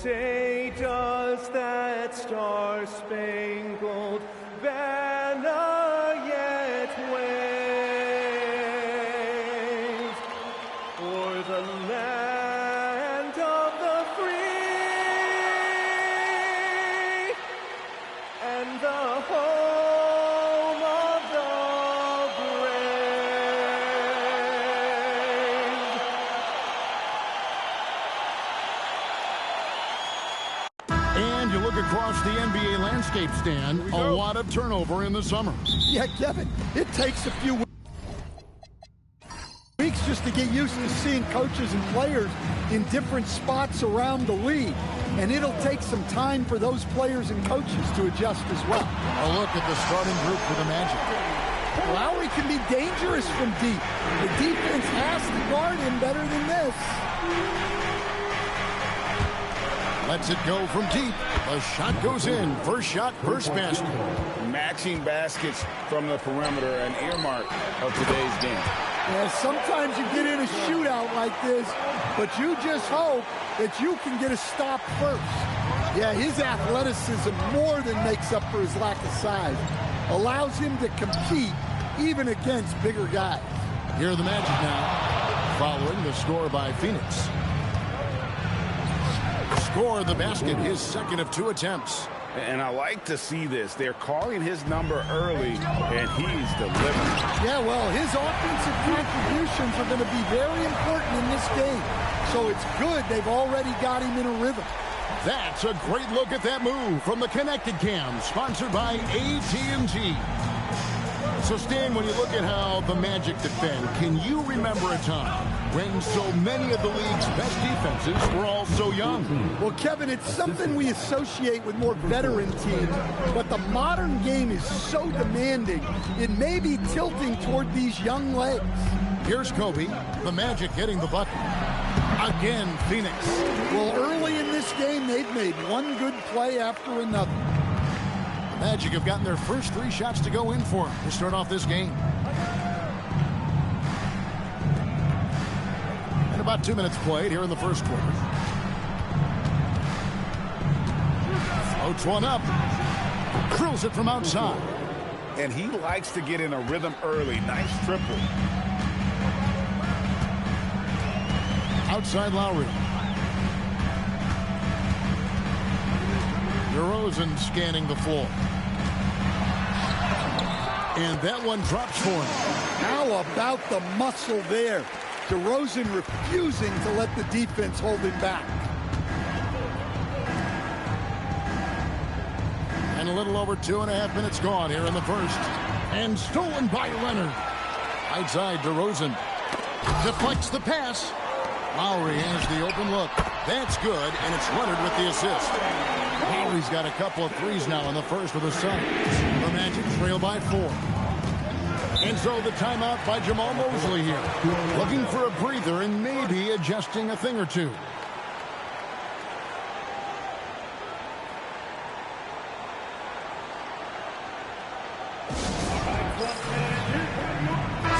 say does that star-spangled banner yet wave for the land of the free and the home of the brave. And you look across the NBA landscape, Stan, a lot of turnover in the summer. Yeah, Kevin, it takes a few weeks just to get used to seeing coaches and players in different spots around the league. And it'll take some time for those players and coaches to adjust as well. A look at the starting group for the Magic. Lowry can be dangerous from deep. The defense has to guard him better than this. Lets it go from deep. The shot goes in. First shot, first basket. Matching baskets from the perimeter, an earmark of today's game. Yeah, sometimes you get in a shootout like this, but you just hope that you can get a stop first. Yeah, his athleticism more than makes up for his lack of size. Allows him to compete even against bigger guys. Here are the Magic now, following the score by Phoenix. Score the basket, his second of 2 attempts. And I like to see this. They're calling his number early, and he's delivering. Yeah, well, his offensive contributions are going to be very important in this game. So it's good they've already got him in a rhythm. That's a great look at that move from the Connected Cam, sponsored by AT&T. So, Stan, when you look at how the Magic defend, can you remember a time when so many of the league's best defenses were all so young? Well, Kevin, it's something we associate with more veteran teams, but the modern game is so demanding, it may be tilting toward these young legs. Here's Kobe, the Magic hitting the button. Again, Phoenix. Well, early in this game, they've made one good play after another. The Magic have gotten their first 3 shots to go in for them to start off this game. And about 2 minutes played here in the first quarter. Floats one up. Drills it from outside. And he likes to get in a rhythm early. Nice triple. Outside Lowry. DeRozan scanning the floor. And that one drops for him. How about the muscle there? DeRozan refusing to let the defense hold him back. And a little over 2.5 minutes gone here in the first. And stolen by Leonard. Outside DeRozan. Deflects the pass. Lowry has the open look. That's good, and it's Leonard with the assist. Lowry's got a couple of threes now in the first for the Suns. The Magic trail by 4. And so the timeout by Jamal Mosley here. Looking for a breather and maybe adjusting a thing or two.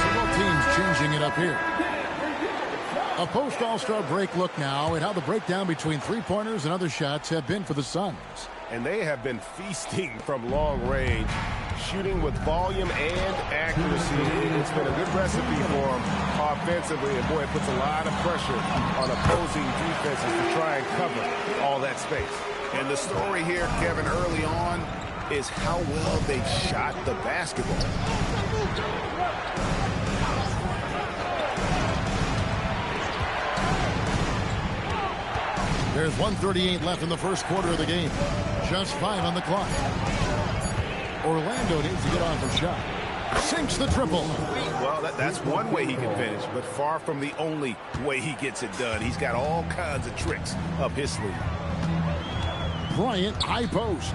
So both teams changing it up here. A post-All-Star break look now at how the breakdown between three-pointers and other shots have been for the Suns. And they have been feasting from long range, shooting with volume and accuracy. It's been a good recipe for them offensively. And, boy, it puts a lot of pressure on opposing defenses to try and cover all that space. And the story here, Kevin, early on is how well they've shot the basketball. There's 1:38 left in the first quarter of the game. Just 5 on the clock. Orlando needs to get on for shot. Sinks the triple. Well, that's one way he can finish, but far from the only way he gets it done. He's got all kinds of tricks up his sleeve. Bryant, high post.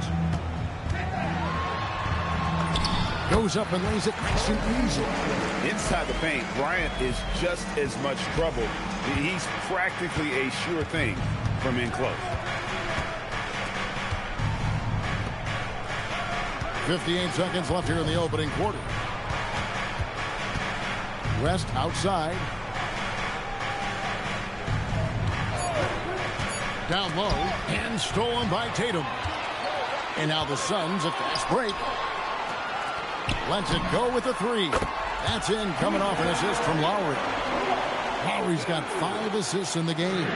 Goes up and lays it nice and easy. Inside the paint, Bryant is just as much trouble. He's practically a sure thing from in close. 58 seconds left here in the opening quarter. West outside. Down low and stolen by Tatum. And now the Suns a fast break. Lets it go with a three. That's in, coming off an assist from Lowry. Lowry's got 5 assists in the game.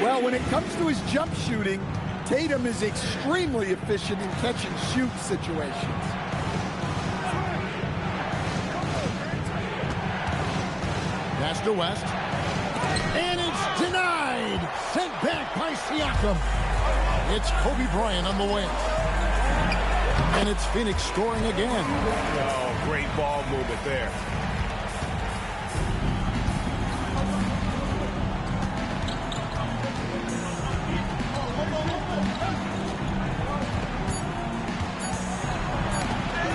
Well, when it comes to his jump shooting, Tatum is extremely efficient in catch-and-shoot situations. Pass to West. And it's denied. Sent back by Siakam. It's Kobe Bryant on the wing. And it's Phoenix scoring again. Oh, great ball movement there.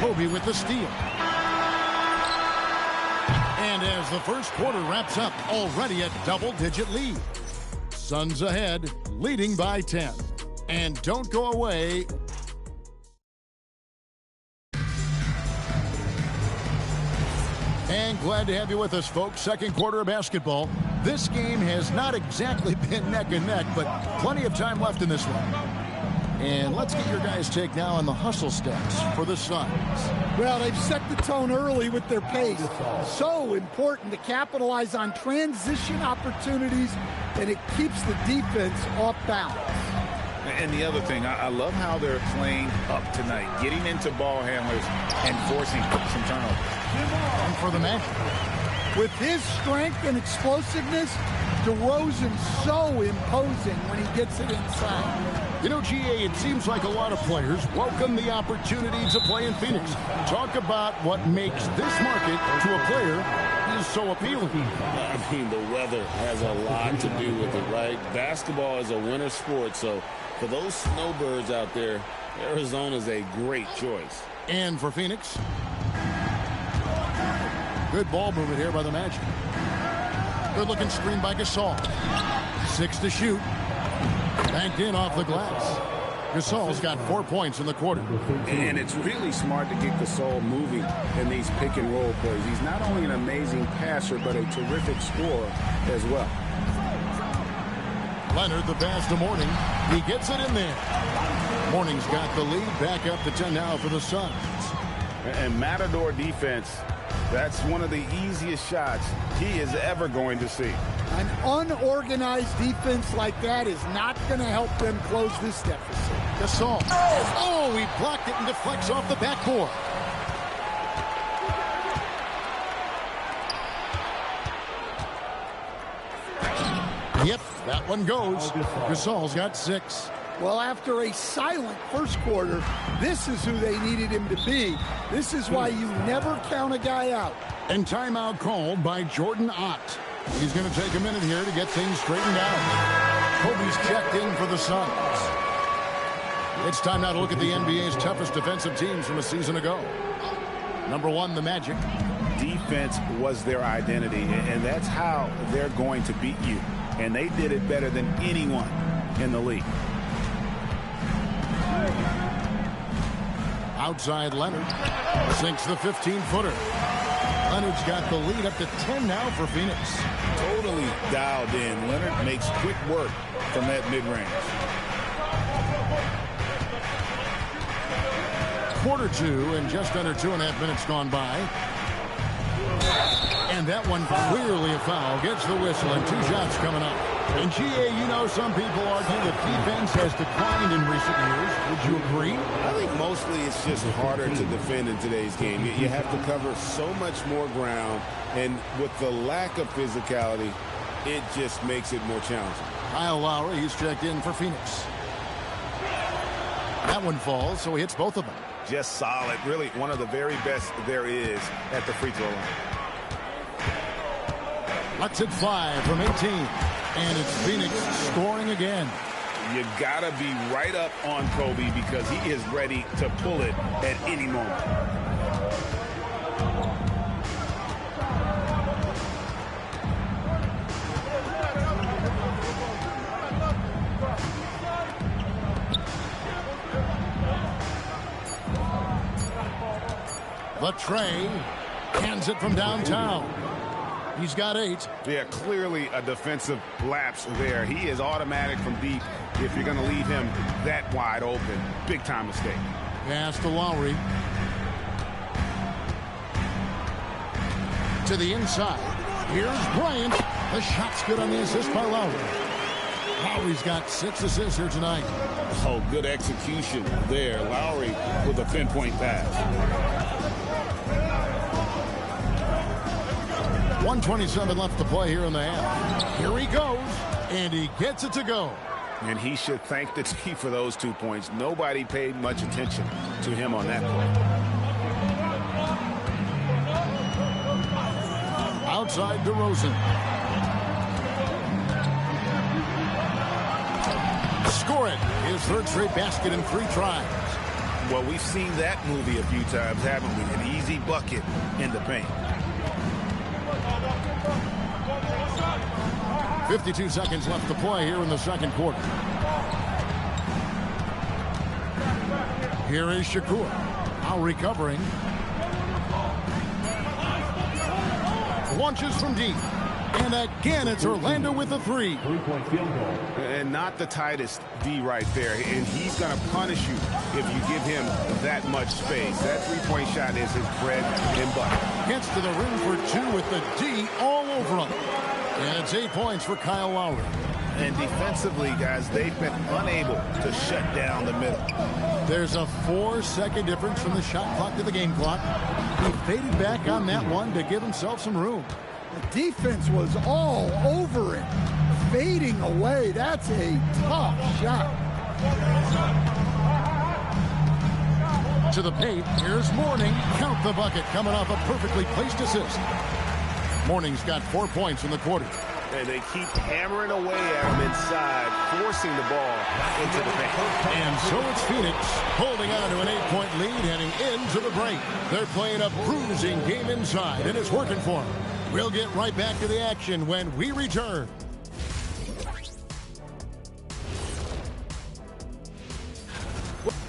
Kobe with the steal. And as the first quarter wraps up, already a double-digit lead. Suns ahead, leading by 10. And don't go away. And glad to have you with us, folks. Second quarter of basketball. This game has not exactly been neck and neck, but plenty of time left in this one. And let's get your guys' take now on the hustle stats for the Suns. Well, they've set the tone early with their pace. So important to capitalize on transition opportunities, and it keeps the defense off balance. And the other thing, I love how they're playing up tonight, getting into ball handlers and forcing some turnovers. And for the Magic. With his strength and explosiveness, DeRozan's so imposing when he gets it inside. You know, GA, it seems like a lot of players welcome the opportunity to play in Phoenix. Talk about what makes this market to a player is so appealing. I mean, the weather has a lot to do with it, right? Basketball is a winter sport, so for those snowbirds out there, Arizona's a great choice. And for Phoenix, good ball movement here by the Magic. Good looking screen by Gasol. 6 to shoot. Banked in off the glass. Gasol's got 4 points in the quarter. And it's really smart to get Gasol moving in these pick and roll plays. He's not only an amazing passer, but a terrific scorer as well. Leonard, the pass to Morning. He gets it in there. Morning's got the lead. Back up to 10 now for the Suns. And Matador defense, that's one of the easiest shots he is ever going to see. An unorganized defense like that is not going to help them close this deficit. Gasol. Oh, he blocked it and deflects off the backboard. Yep, that one goes. Gasol's got 6. Well, after a silent first quarter, this is who they needed him to be. This is why you never count a guy out. And timeout called by Jordan Ott. He's going to take a minute here to get things straightened out. Kobe's checked in for the Suns. It's time now to look at the NBA's toughest defensive teams from a season ago. Number 1, the Magic. Defense was their identity, and that's how they're going to beat you. And they did it better than anyone in the league. Outside Leonard. Sinks the 15-footer. Leonard's got the lead up to 10 now for Phoenix. Totally dialed in. Leonard makes quick work from that mid-range. Quarter 2 and just under 2.5 minutes gone by. And that one clearly a foul. Gets the whistle and 2 shots coming up. And GA, you know, some people argue that defense has declined in recent years. Would you agree? I think mostly it's just harder to defend in today's game. You have to cover so much more ground, and with the lack of physicality, it just makes it more challenging. Kyle Lowry, he's checked in for Phoenix. That one falls, so he hits both of them. Just solid. Really one of the very best there is at the free throw line. Lets it fly from 18. And it's Phoenix scoring again. You got to be right up on Kobe because he is ready to pull it at any moment. The tray hands it from downtown. He's got 8. Yeah, clearly a defensive lapse there. He is automatic from deep if you're going to leave him that wide open. Big time mistake. Pass to Lowry. To the inside. Here's Bryant. The shot's good on the assist by Lowry. Lowry's got 6 assists here tonight. Oh, good execution there. Lowry with a pinpoint pass. 1:27 left to play here in the half. Here he goes, and he gets it to go. And he should thank the team for those 2 points. Nobody paid much attention to him on that play. Outside DeRozan. Score it. His 3rd straight basket in 3 tries. Well, we've seen that movie a few times, haven't we? An easy bucket in the paint. 52 seconds left to play here in the second quarter. Here is Shakur. Now recovering. Launches from deep. And again, it's Orlando with a 3. Three-point field goal. And not the tightest D right there. And he's going to punish you if you give him that much space. That 3-point shot is his bread and butter. Gets to the rim for 2 with the D all over him. And it's 8 points for Kyle Lowry. And defensively, guys, they've been unable to shut down the middle. There's a 4-second difference from the shot clock to the game clock. He faded back on that one to give himself some room. The defense was all over it, fading away. That's a tough shot. To the paint, here's Mourning. Count the bucket, coming off a perfectly placed assist. Mourning's got 4 points in the quarter. And they keep hammering away at him inside, forcing the ball into the paint. And so it's Phoenix holding on to an 8-point lead heading into the break. They're playing a bruising game inside, and it's working for them. We'll get right back to the action when we return.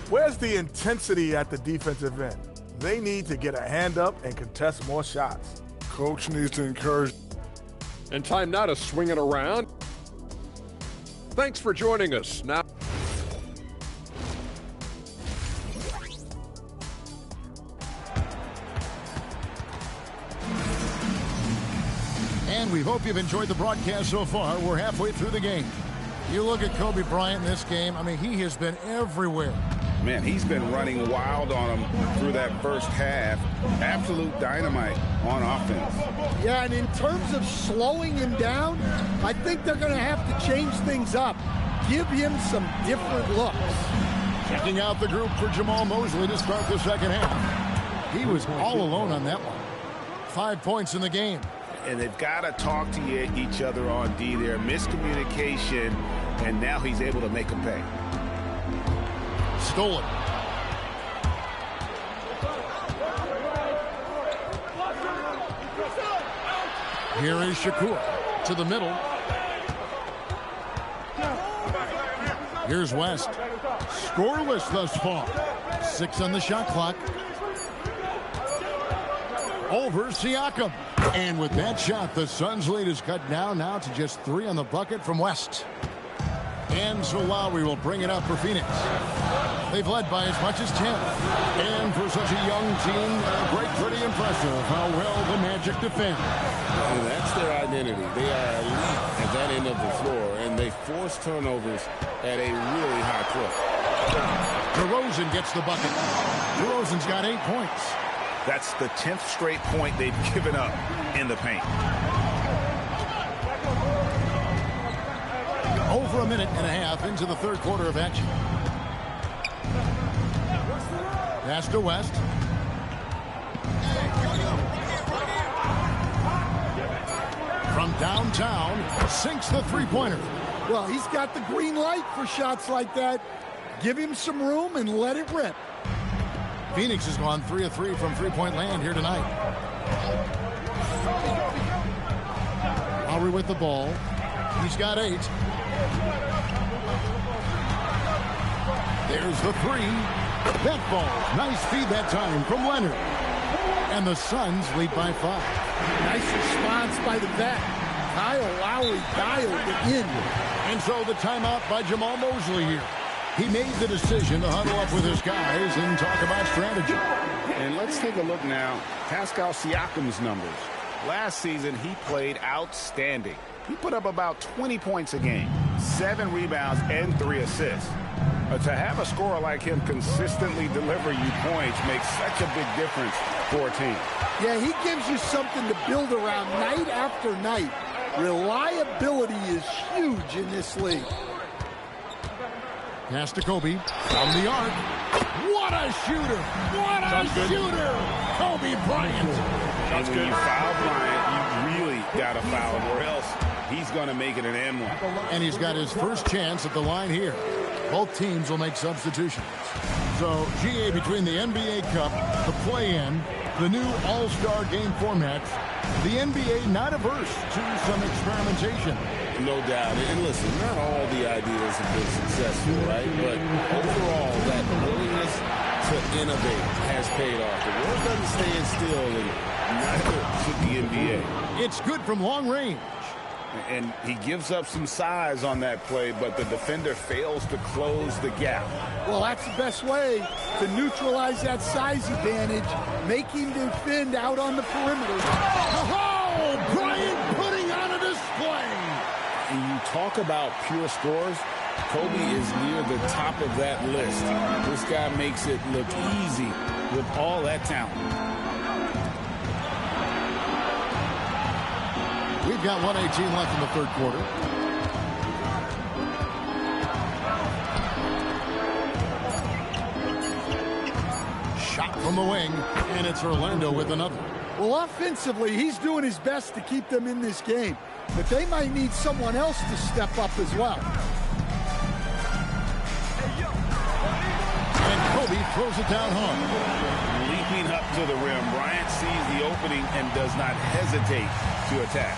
Where's the intensity at the defensive end? They need to get a hand up and contest more shots. Coach needs to encourage. And time now to swing it around. Thanks for joining us. Now, and we hope you've enjoyed the broadcast so far. We're halfway through the game. You look at Kobe Bryant in this game, I mean, he has been everywhere. Man, he's been running wild on him through that first half. Absolute dynamite on offense. Yeah, and in terms of slowing him down, I think they're going to have to change things up. Give him some different looks. Checking out the group for Jamal Mosley to start the second half. He was all alone on that one. 5 points in the game. And they've got to talk to each other on D there. Miscommunication, and now he's able to make them pay. Stolen. Here is Shakur to the middle. Here's West. Scoreless thus far. 6 on the shot clock. Over Siakam. And with that shot, the Suns' lead is cut down now to just 3 on the bucket from West. And so Lowry will bring it up for Phoenix. They've led by as much as 10. And for such a young team, pretty impressive how well the Magic defend. And that's their identity. They are elite at that end of the floor, and they force turnovers at a really high clip. DeRozan gets the bucket. DeRozan's got 8 points. That's the 10th straight point they've given up in the paint. Over a minute and a half into the third quarter of action. Pass to West. From downtown, sinks the three-pointer. Well, he's got the green light for shots like that. Give him some room and let it rip. Phoenix has gone 3 of 3 from three-point land here tonight. Lowry with the ball. He's got 8. There's the 3. That ball. Nice feed that time from Leonard. And the Suns lead by 5. Nice response by the vet. Kyle Lowry dialed it in. And so the timeout by Jamal Mosley here. He made the decision to huddle up with his guys and talk about strategy. And let's take a look now. Pascal Siakam's numbers. Last season, he played outstanding. He put up about 20 points a game, 7 rebounds, and 3 assists. To have a scorer like him consistently deliver you points makes such a big difference for a team. Yeah, he gives you something to build around night after night. Reliability is huge in this league. Pass to Kobe from the arc. What a shooter! What a shooter! Kobe Bryant. And when you foul Bryant, you really got to foul him, or else he's going to make it an M1. And he's got his first chance at the line here. Both teams will make substitutions. So, GA, between the NBA Cup, the play-in, the new All-Star game formats, the NBA not averse to some experimentation. No doubt. And listen, not all the ideas have been successful, right? But overall, that willingness to innovate has paid off. The world doesn't stand still, and neither should the NBA. It's good from long range. And he gives up some size on that play, but the defender fails to close the gap. Well, that's the best way to neutralize that size advantage. Make him defend out on the perimeter. Oh, Bryant putting on a display. And you talk about pure scores, Kobe is near the top of that list. This guy makes it look easy with all that talent. We've got 1:18 left in the third quarter. Shot from the wing, and it's Orlando with another. Well, offensively, he's doing his best to keep them in this game, but they might need someone else to step up as well. And Kobe throws it down hard. Leaping up to the rim, Bryant sees the opening and does not hesitate to attack.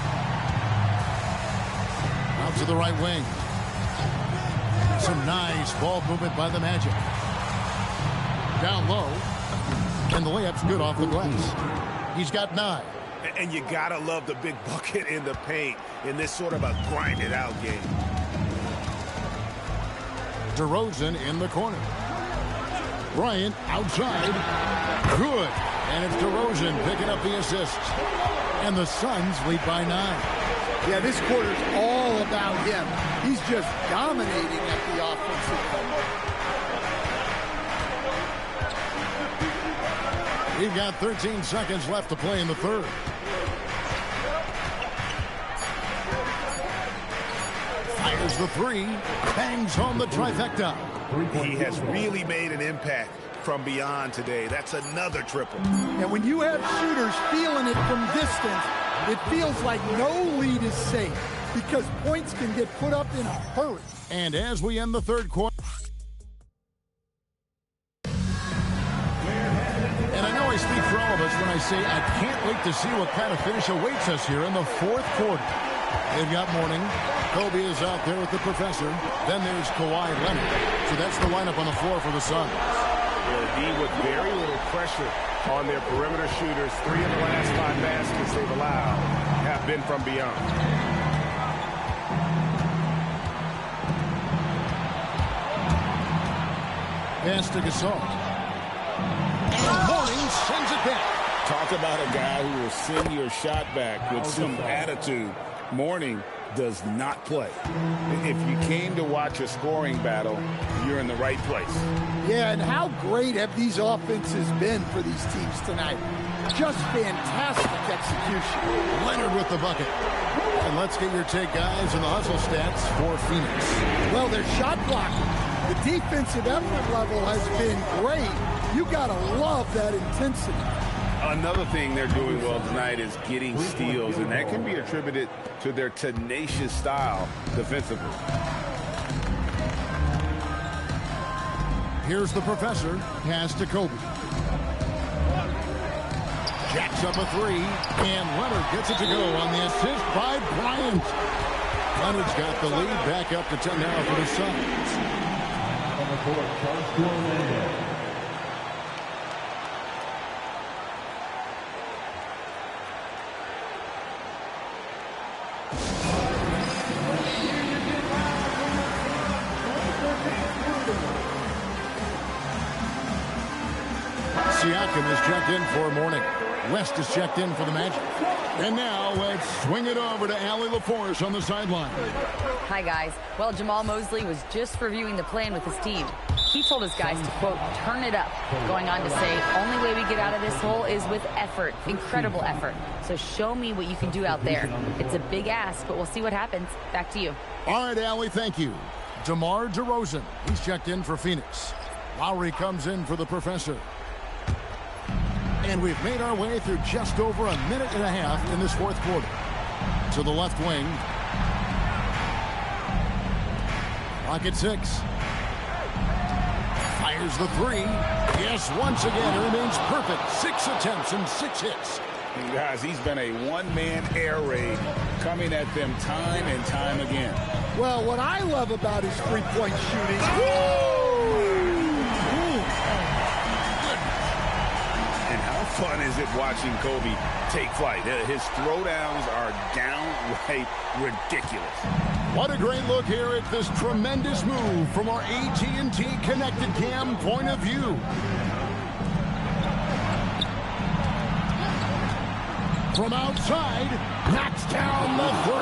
Out to the right wing. Some nice ball movement by the Magic. Down low. And the layup's good off the glass. He's got 9. And you got to love the big bucket in the paint in this sort of a grinded-out game. DeRozan in the corner. Bryant outside. Good. And it's DeRozan picking up the assist. And the Suns lead by 9. Yeah, this quarter's all about him. He's just dominating at the offensive end. We've got 13 seconds left to play in the third. Fires the 3. Bangs home the trifecta. He has really made an impact from beyond today. That's another triple. And when you have shooters feeling it from distance, it feels like no lead is safe because points can get put up in a hurry. And as we end the third quarter, and I know I speak for all of us when I say I can't wait to see what kind of finish awaits us here in the fourth quarter. They've got Mourning. Kobe is out there with the professor. Then there's Kawhi Leonard. So that's the lineup on the floor for the Suns. Will be with very little pressure on their perimeter shooters. 3 of the last 5 baskets they've allowed have been from beyond. Pass to Gasol. And Mourning sends it back. Talk about a guy who will send your shot back with some attitude. Mourning does not play. If you came to watch a scoring battle, you're in the right place. Yeah, and how great have these offenses been for these teams tonight? Just fantastic execution. Leonard with the bucket. And let's get your take, guys, on the hustle stats for Phoenix. Well, their shot blocking. The defensive effort level has been great. You got to love that intensity. Another thing they're doing well tonight is getting steals, and that can be attributed to their tenacious style defensively. Here's the professor. Pass to Kobe. Jacks up a 3, and Leonard gets it to go on the assist by Bryant. Leonard's got the lead back up to 10 now for the Suns. On the court, Siakam is checked in for morning. West is checked in for the Magic. And now let's swing it over to Allie LaForce on the sideline. Hi, guys. Well, Jamal Mosley was just reviewing the plan with his team. He told his guys to, quote, turn it up, going on to say, only way we get out of this hole is with effort, incredible effort. So show me what you can do out there. It's a big ask, but we'll see what happens. Back to you. All right, Allie, thank you. DeMar DeRozan, he's checked in for Phoenix. Lowry comes in for the Professor. And we've made our way through just over a minute and a half in this fourth quarter. To the left wing. Clock at 6. Fires the 3. Yes, once again, it remains perfect. 6 attempts and 6 hits. And guys, he's been a one-man air raid coming at them time and time again. Well, what I love about his three-point shooting. And how fun is it watching Kobe take flight? His throwdowns are downright ridiculous. What a great look here at this tremendous move from our AT&T Connected Cam point of view. From outside, knocks down the 3.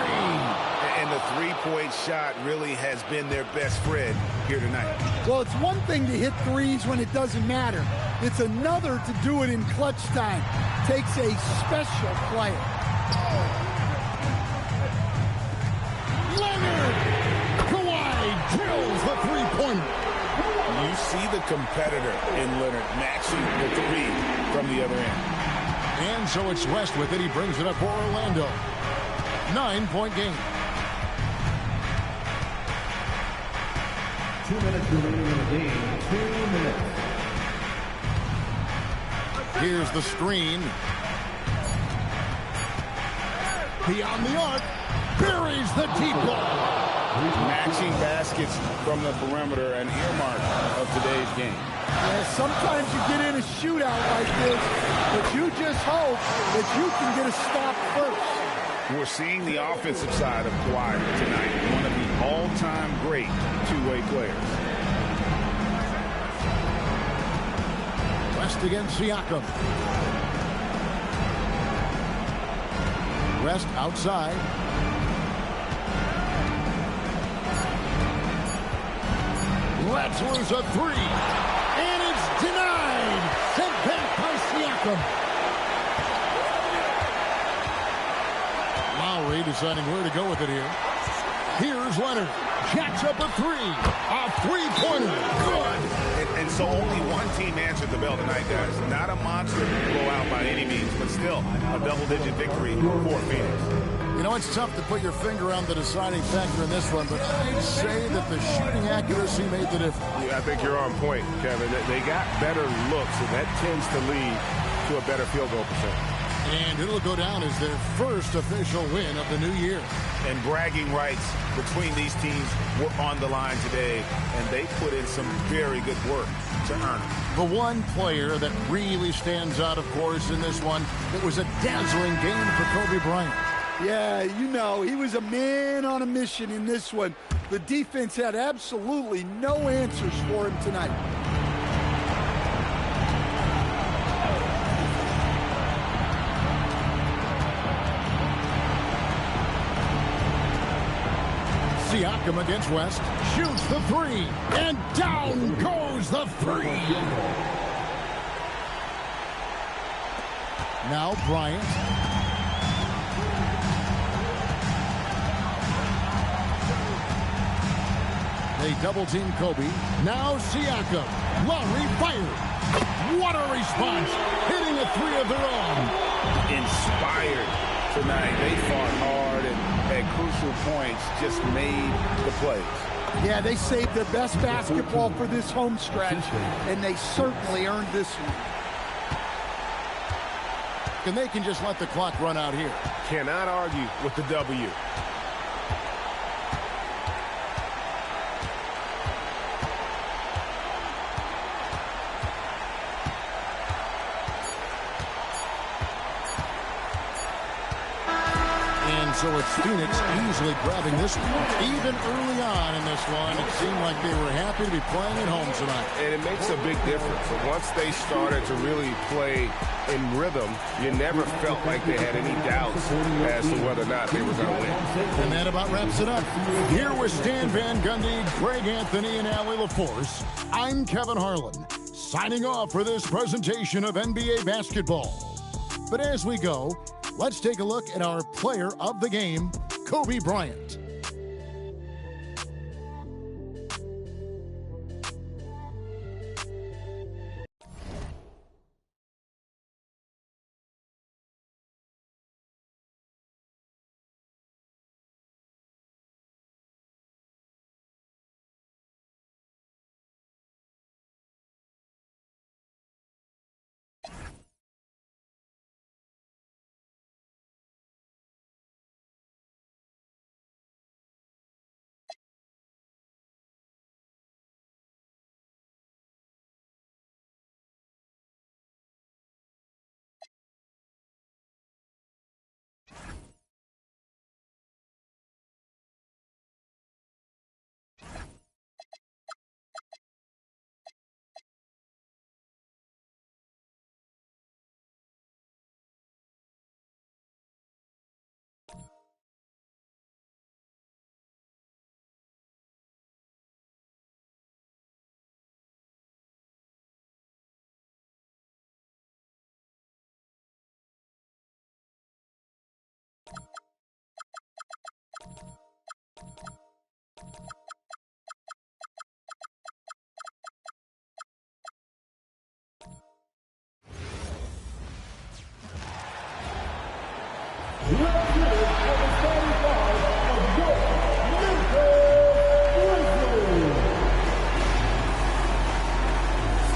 And the three-point shot really has been their best friend here tonight. Well, it's one thing to hit threes when it doesn't matter. It's another to do it in clutch time. Takes a special player. Leonard! Kawhi drills the three-pointer. You see the competitor in Leonard matching the 3 from the other end. And so it's West with it. He brings it up for Orlando. 9-point game. 2 minutes remaining in the game. 2 minutes. Here's the screen. Beyond the arc. Buries the deep ball. Matching baskets from the perimeter, an earmark of today's game. Yeah, sometimes you get in a shootout like this, but you just hope that you can get a stop first. We're seeing the offensive side of Kawhi tonight, one of the all-time great two-way players. West against Siakam. West outside. Lets loose a 3. And it's denied. Sent back by Siakam. Lowry deciding where to go with it here. Here's Leonard. Jacks up a 3. A three-pointer. Good. And so only one team answered the bell tonight, guys. Not a monster blowout by any means, but still a double-digit victory for Phoenix. You know, it's tough to put your finger on the deciding factor in this one, but I'd say that the shooting accuracy made the difference. Yeah, I think you're on point, Kevin. They got better looks, and that tends to lead to a better field goal percentage. And it'll go down as their first official win of the new year. And bragging rights between these teams were on the line today, and they put in some very good work to earn it. The one player that really stands out, of course, in this one, it was a dazzling game for Kobe Bryant. Yeah, you know, he was a man on a mission in this one. The defense had absolutely no answers for him tonight. Siakam against West, shoots the 3, and down goes the 3. Now Bryant. They double-team Kobe. Now Siakam. Lowry fired. What a response. Hitting a 3 of their own. Inspired tonight. They fought hard and at crucial points just made the plays. Yeah, they saved their best basketball for this home stretch, and they certainly earned this one. And they can just let the clock run out here. Cannot argue with the W. so it's Phoenix easily grabbing this one. Even early on in this one, it seemed like they were happy to be playing at home tonight. And it makes a big difference. So once they started to really play in rhythm, you never felt like they had any doubts as to whether or not they were going to win. And that about wraps it up. Here with Stan Van Gundy, Greg Anthony, and Allie LaForce, I'm Kevin Harlan, signing off for this presentation of NBA basketball. But as we go, let's take a look at our player of the game, Kobe Bryant.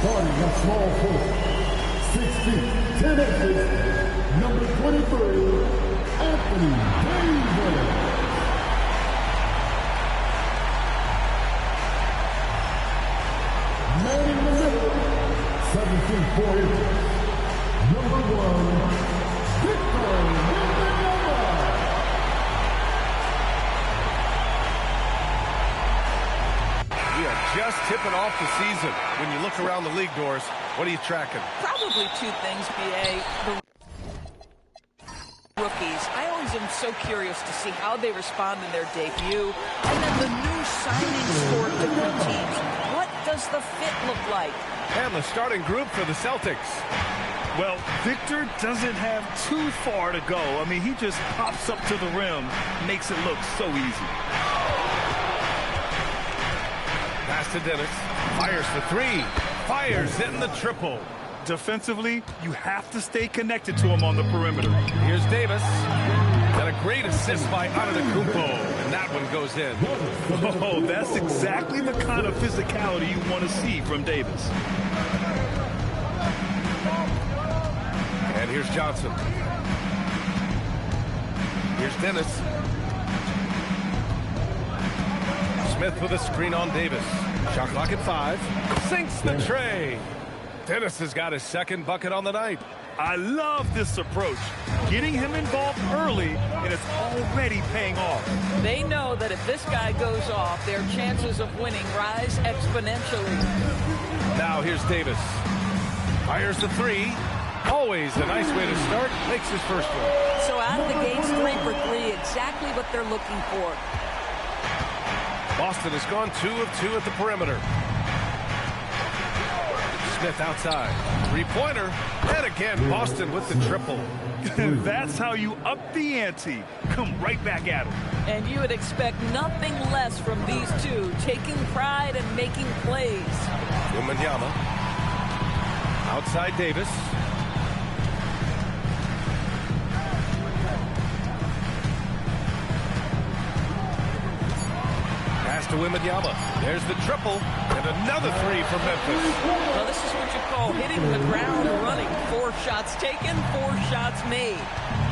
Starting at small forward, 6 feet, 10 inches, number 23, Anthony Davis. Man in the middle, 7 feet, 4 inches, number 1, Victor Wembanyama. We are just tipping off the season. When you look around the league doors, what are you tracking? Probably two things, B.A. The rookies. I always am so curious to see how they respond in their debut. And then the new signings for different teams. What does the fit look like? And the starting group for the Celtics. Well, Victor doesn't have too far to go. I mean, he just pops up to the rim, makes it look so easy. Pass to Dennis. Fires for three. Fires in the triple. Defensively, you have to stay connected to him on the perimeter. Here's Davis. And a great assist by Antetokounmpo. And that one goes in. Oh, that's exactly the kind of physicality you want to see from Davis. And here's Johnson. Here's Dennis. Smith with a screen on Davis. Shot clock at 5. Sinks the tray. Dennis has got his second bucket on the night. I love this approach. Getting him involved early, and it's already paying off. They know that if this guy goes off, their chances of winning rise exponentially. Now here's Davis. Fires the three. Always a nice way to start. Makes his first one. So out of the gates, 3 for 3, exactly what they're looking for. Boston has gone 2 of 2 at the perimeter. Smith outside. Three-pointer. And again, Boston with the triple. That's how you up the ante. Come right back at him. And you would expect nothing less from these two, taking pride and making plays. Wembanyama. Outside Davis. To Wembanyama. There's the triple, and another three for Memphis. Well, this is what you call hitting the ground running. 4 shots taken, 4 shots made.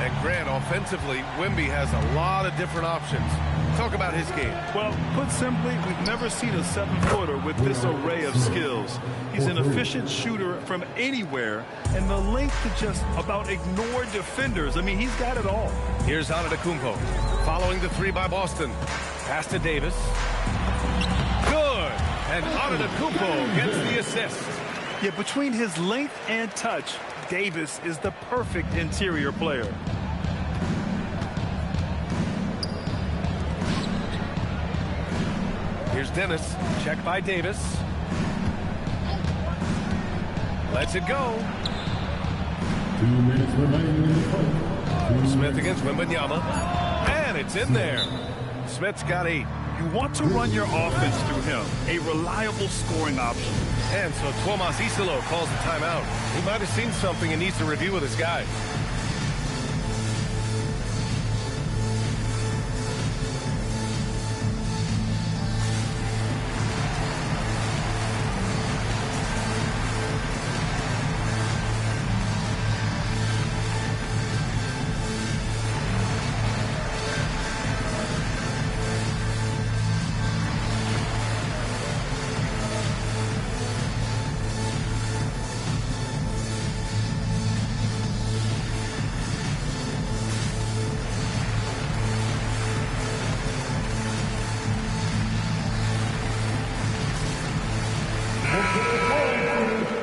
And Grant, offensively, Wemby has a lot of different options Talk about his game. Well, put simply, we've never seen a 7-footer with this array of skills. He's an efficient shooter from anywhere, and the length to just about ignore defenders. I mean, he's got it all. Here's Antetokounmpo following the three by Boston. Pass to Davis. Good. And Antetokounmpo gets the assist. Yeah, between his length and touch, Davis is the perfect interior player. Here's Dennis. Check by Davis. Lets it go. 2 minutes remaining in the fight. Smith against Wembanyama. And it's in there. Smith's got 8. You want to run your offense through him. A reliable scoring option. And so Tomas Isolo calls the timeout. He might have seen something and needs to review with his guys.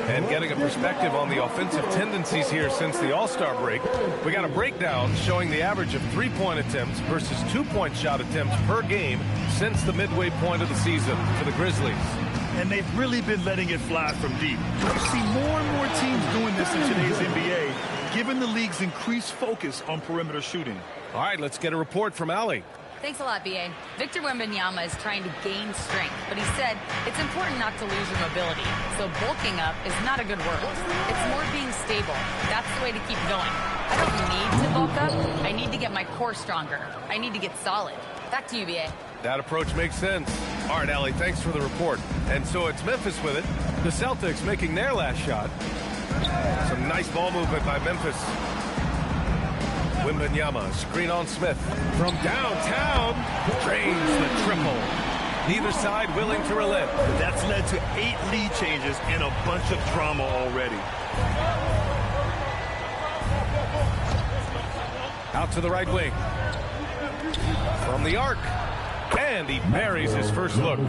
And getting a perspective on the offensive tendencies here since the All-Star break, we got a breakdown showing the average of 3-point attempts versus 2-point shot attempts per game since the midway point of the season for the Grizzlies. And they've really been letting it fly from deep. You see more and more teams doing this in today's NBA, given the league's increased focus on perimeter shooting. All right, let's get a report from Allie. Thanks a lot, B.A. Victor Wembanyama is trying to gain strength, but he said it's important not to lose your mobility. So bulking up is not a good word. It's more being stable. That's the way to keep going. I don't need to bulk up. I need to get my core stronger. I need to get solid. Back to you, B.A. That approach makes sense. All right, Allie, thanks for the report. And so it's Memphis with it. The Celtics making their last shot. Some nice ball movement by Memphis. Wembanyama, screen on Smith. From downtown, drains the triple. Neither side willing to relent. That's led to 8 lead changes and a bunch of drama already. Out to the right wing. From the arc. And he buries his first look.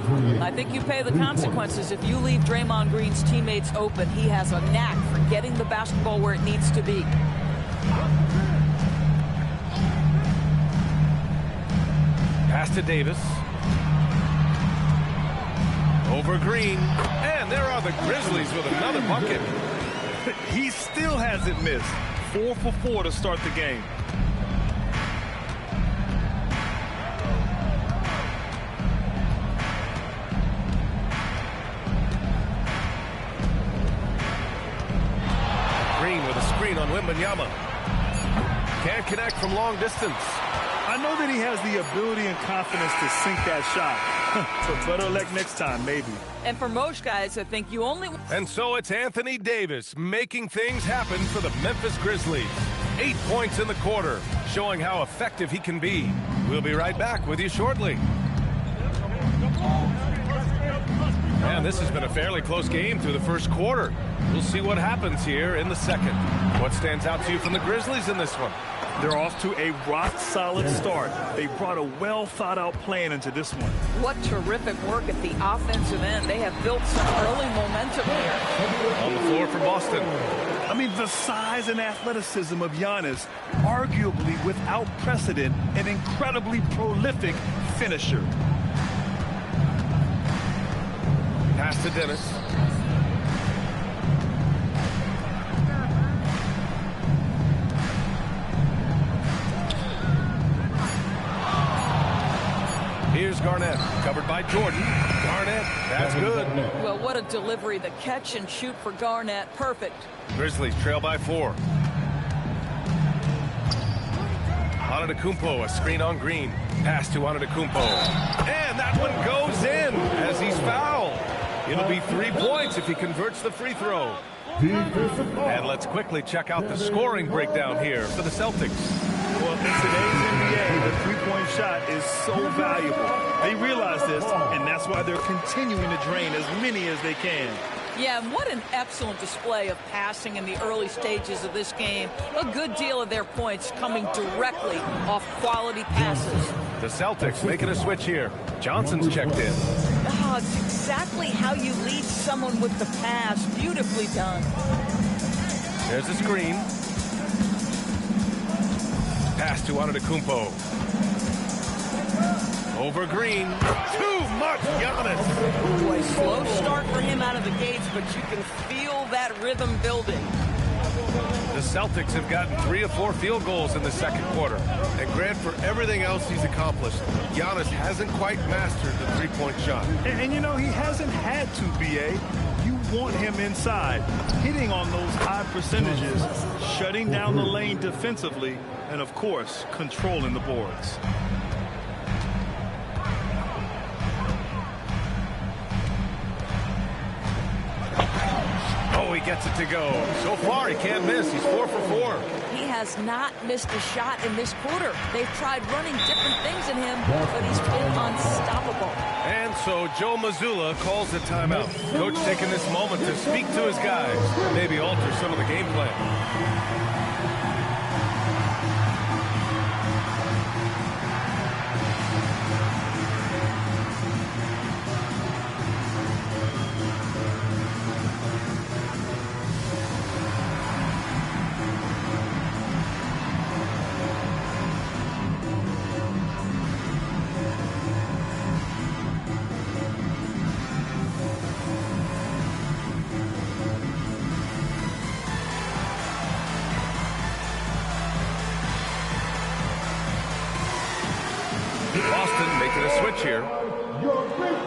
I think you pay the consequences. If you leave Draymond Green's teammates open, he has a knack for getting the basketball where it needs to be. Pass to Davis. Over Green. And there are the Grizzlies with another bucket. He still hasn't missed. 4 for 4 to start the game. Green with a screen on Wembanyama. Can't connect from long distance. I know that he has the ability and confidence to sink that shot. But better luck next time, maybe. And for most guys, I think you only... And so it's Anthony Davis making things happen for the Memphis Grizzlies. 8 points in the quarter, showing how effective he can be. We'll be right back with you shortly. And this has been a fairly close game through the first quarter. We'll see what happens here in the second. What stands out to you from the Grizzlies in this one? They're off to a rock-solid start. They brought a well-thought-out plan into this one. What terrific work at the offensive end. They have built some early momentum here. On the floor for Boston. I mean, the size and athleticism of Giannis, arguably without precedent, an incredibly prolific finisher. Pass to Dennis. Here's Garnett, covered by Jordan. Garnett, that's good. Well, what a delivery. The catch and shoot for Garnett. Perfect. Grizzlies trail by 4. Antetokounmpo, a screen on Green. Pass to Antetokounmpo. And that one goes in as he's fouled. It'll be 3 points if he converts the free throw. And let's quickly check out the scoring breakdown here for the Celtics. Well, in today's NBA, the three-point shot is so valuable. They realize this, and that's why they're continuing to drain as many as they can. Yeah, and what an excellent display of passing in the early stages of this game. A good deal of their points coming directly off quality passes. The Celtics making a switch here. Johnson's checked in. Oh, it's exactly how you lead someone with the pass. Beautifully done. There's a screen. Pass to Antetokounmpo. Over Green. Too much, Giannis. Boy, slow start for him out of the gates, but you can feel that rhythm building. The Celtics have gotten 3 of 4 field goals in the second quarter. And Grant, for everything else he's accomplished, Giannis hasn't quite mastered the three-point shot. And you know, he hasn't had to, B.A. You want him inside, hitting on those high percentages, shutting down the lane defensively, and, of course, controlling the boards. Oh, he gets it to go. So far, he can't miss. He's 4 for 4. He has not missed a shot in this quarter. They've tried running different things in him, but he's been unstoppable. And so Joe Mazzulla calls the timeout. Coach taking this moment to speak to his guys and maybe alter some of the game plan. Boston making a switch here.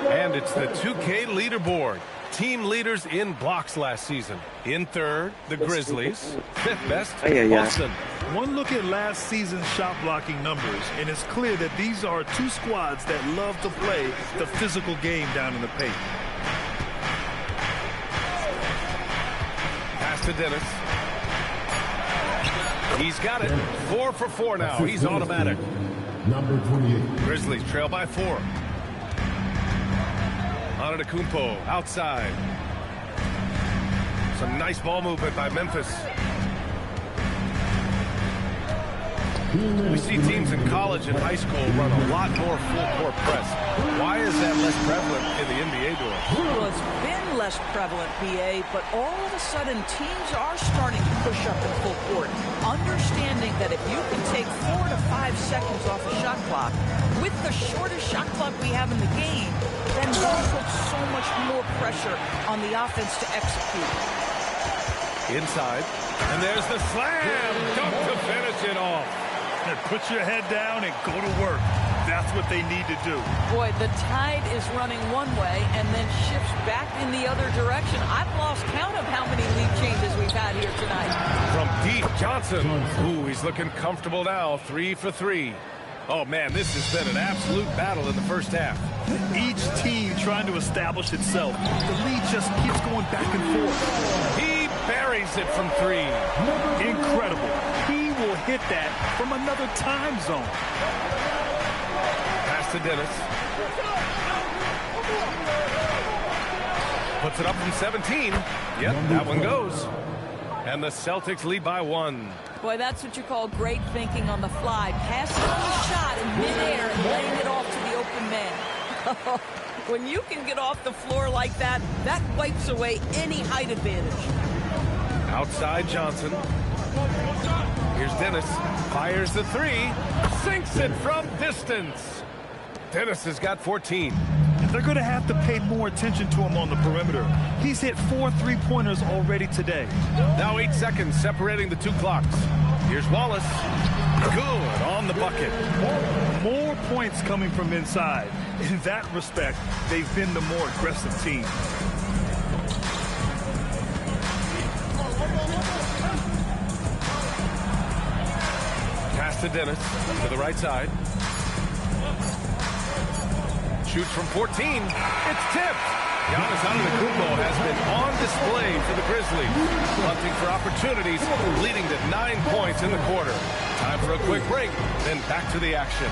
And it's the 2K leaderboard. Team leaders in blocks last season. In third, the Grizzlies. Fifth best, Boston. One look at last season's shot blocking numbers, and it's clear that these are two squads that love to play the physical game down in the paint. Pass to Dennis. He's got it. 4 for 4 now. He's automatic. Number 28. Grizzlies trail by 4. Antetokounmpo outside. Some nice ball movement by Memphis. We see teams in college and high school run a lot more full-court press. Why is that less prevalent in the NBA doors? Well, it's been less prevalent, BA, but all of a sudden teams are starting to push up in full court, understanding that if you can take 4 to 5 seconds off a shot clock, with the shortest shot clock we have in the game, then that puts so much more pressure on the offense to execute. Inside, and there's the slam! Dunk to finish it off. And put your head down and go to work. That's what they need to do. Boy, the tide is running one way and then shifts back in the other direction. I've lost count of how many lead changes we've had here tonight. From deep, Johnson. Ooh, he's looking comfortable now. 3 for 3. Oh, man, this has been an absolute battle in the first half. Each team trying to establish itself. The lead just keeps going back and forth. He buries it from 3. Incredible. He will hit that from another time zone. Pass to Dennis. Puts it up from 17. Yep, that one goes. And the Celtics lead by 1. Boy, that's what you call great thinking on the fly. Passing on the shot in midair and laying it off to the open man. When you can get off the floor like that, that wipes away any height advantage. Outside Johnson. Here's Dennis. Fires the 3. Sinks it from distance. Dennis has got 14. They're going to have to pay more attention to him on the perimeter. He's hit 4 three-pointers already today. Now 8 seconds separating the 2 clocks. Here's Wallace. Good on the bucket. More points coming from inside. In that respect, they've been the more aggressive team. Pass to Dennis to the right side. Shoots from 14. It's tipped. Giannis Antetokounmpo has been on display for the Grizzlies, hunting for opportunities, leading to 9 points in the quarter. Time for a quick break, then back to the action.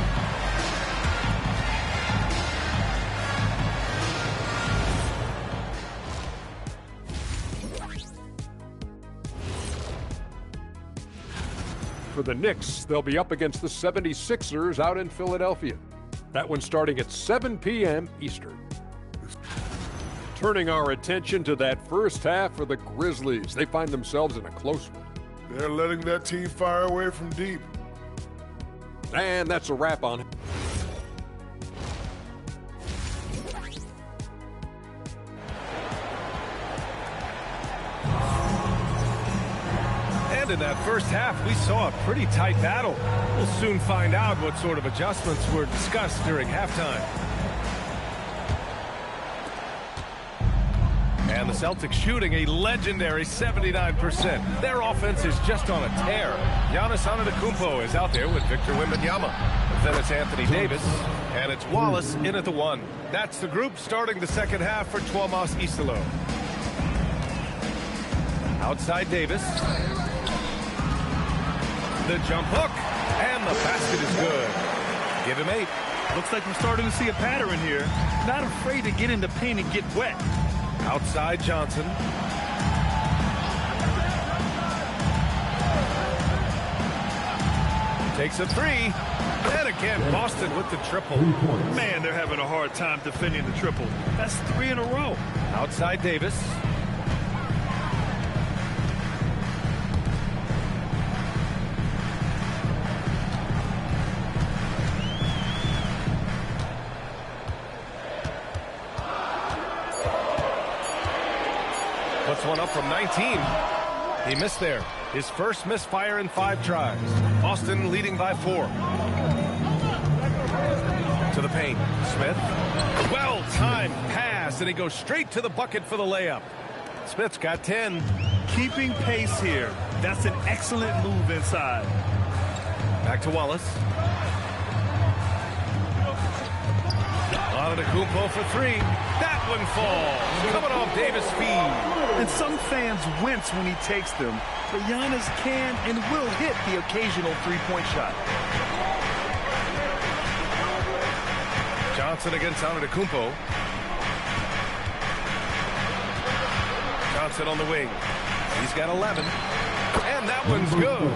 For the Knicks, they'll be up against the 76ers out in Philadelphia. That one's starting at 7 p.m. Eastern. Turning our attention to that first half for the Grizzlies. They find themselves in a close one. They're letting that team fire away from deep. And that's a wrap on it. And in that first half, we saw a pretty tight battle. We'll soon find out what sort of adjustments were discussed during halftime. And the Celtics shooting a legendary 79%. Their offense is just on a tear. Giannis Antetokounmpo is out there with Victor Wembanyama. Then it's Anthony Davis, and it's Wallace in at the 1. That's the group starting the second half for Tuomas Isalo. Outside Davis. The jump hook, and the basket is good. Give him 8. Looks like we're starting to see a pattern here. Not afraid to get in the paint and get wet. Outside Johnson. Takes a 3. And again, Boston with the triple. Man, they're having a hard time defending the triple. That's 3 in a row. Outside Davis. Puts one up from 19. He missed there. His first misfire in 5 tries. Boston leading by 4. To the paint. Smith. Well-timed pass, and he goes straight to the bucket for the layup. Smith's got 10. Keeping pace here. That's an excellent move inside. Back to Wallace. Antetokounmpo for 3. That one falls. Coming off Davis' feed. And some fans wince when he takes them, but Giannis can and will hit the occasional three-point shot. Johnson against Antetokounmpo. Johnson on the wing. He's got 11. And that one's good.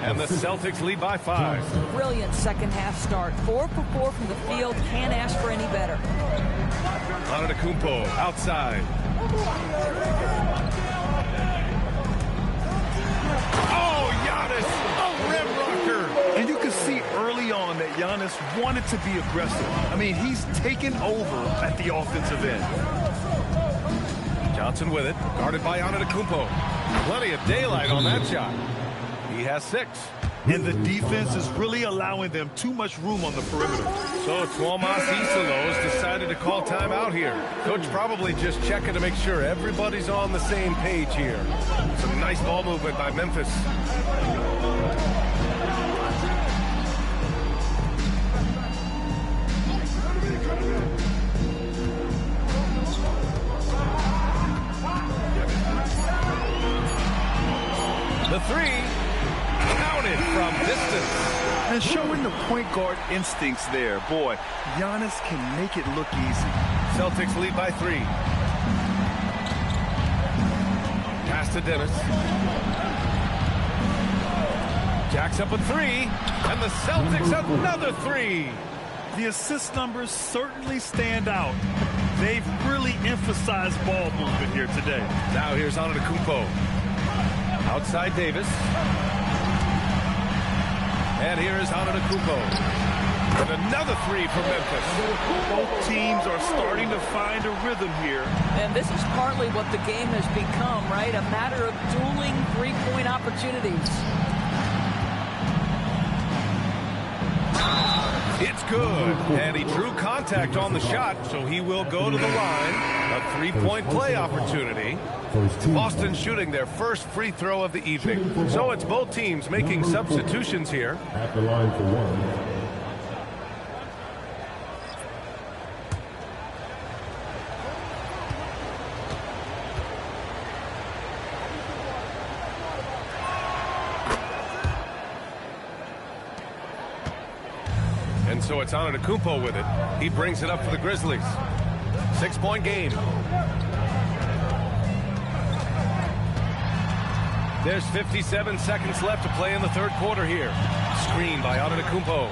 And the Celtics lead by 5. Brilliant second half start. 4 for 4 from the field. Can't ask for any better. Antetokounmpo outside. Oh, Giannis, a rim rocker. And you can see early on that Giannis wanted to be aggressive. I mean, he's taken over at the offensive end. Johnson with it, guarded by Antetokounmpo. Plenty of daylight on that shot. He has 6. And the defense is really allowing them too much room on the perimeter. So Tuomas Isalo has decided to call timeout here. Coach probably just checking to make sure everybody's on the same page here. Some nice ball movement by Memphis. The 3. Counted from distance. And showing the point guard instincts there. Boy, Giannis can make it look easy. Celtics lead by 3. Pass to Dennis. Jacks up a 3. And the Celtics another 3. The assist numbers certainly stand out. They've really emphasized ball movement here today. Now here's Antetokounmpo. Outside Davis. And here is Antetokounmpo. And another 3 for Memphis. Both teams are starting to find a rhythm here. And this is partly what the game has become, right? A matter of dueling three-point opportunities. It's good. And he drew contact on the shot, so he will go to the line. A 3-point play opportunity. Boston shooting their first free throw of the evening. So it's both teams making substitutions here. At the line for 1. so it's Antetokounmpo with it. He brings it up for the Grizzlies. 6-point game. There's 57 seconds left to play in the third quarter here. Screen by Antetokounmpo.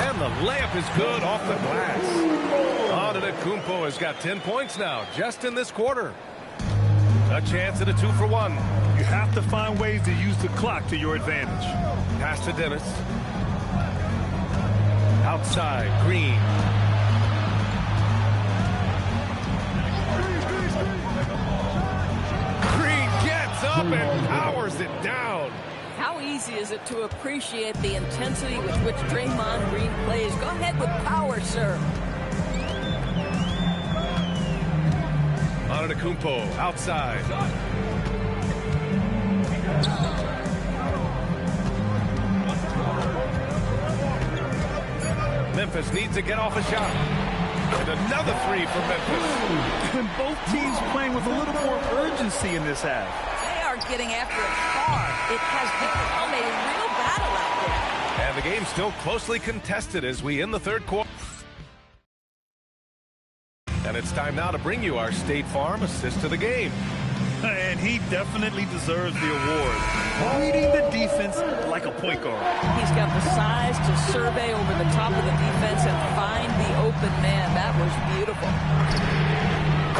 And the layup is good off the glass. Antetokounmpo has got 10 points now, just in this quarter. A chance at a 2-for-1. You have to find ways to use the clock to your advantage. Pass to Dennis. Outside, Green. Green gets up and powers it down. How easy is it to appreciate the intensity with which Draymond Green plays? Go ahead with power, sir. Antetokounmpo outside. Memphis needs to get off a shot. And another three for Memphis. And both teams playing with a little more urgency in this half. They are getting after it hard. It has become a real battle out there. And the game's still closely contested as we end the third quarter. And it's time now to bring you our State Farm assist to the game. And he definitely deserves the award. Reading the defense like a point guard. He's got the size to survey over the top of the defense and find the open man. That was beautiful.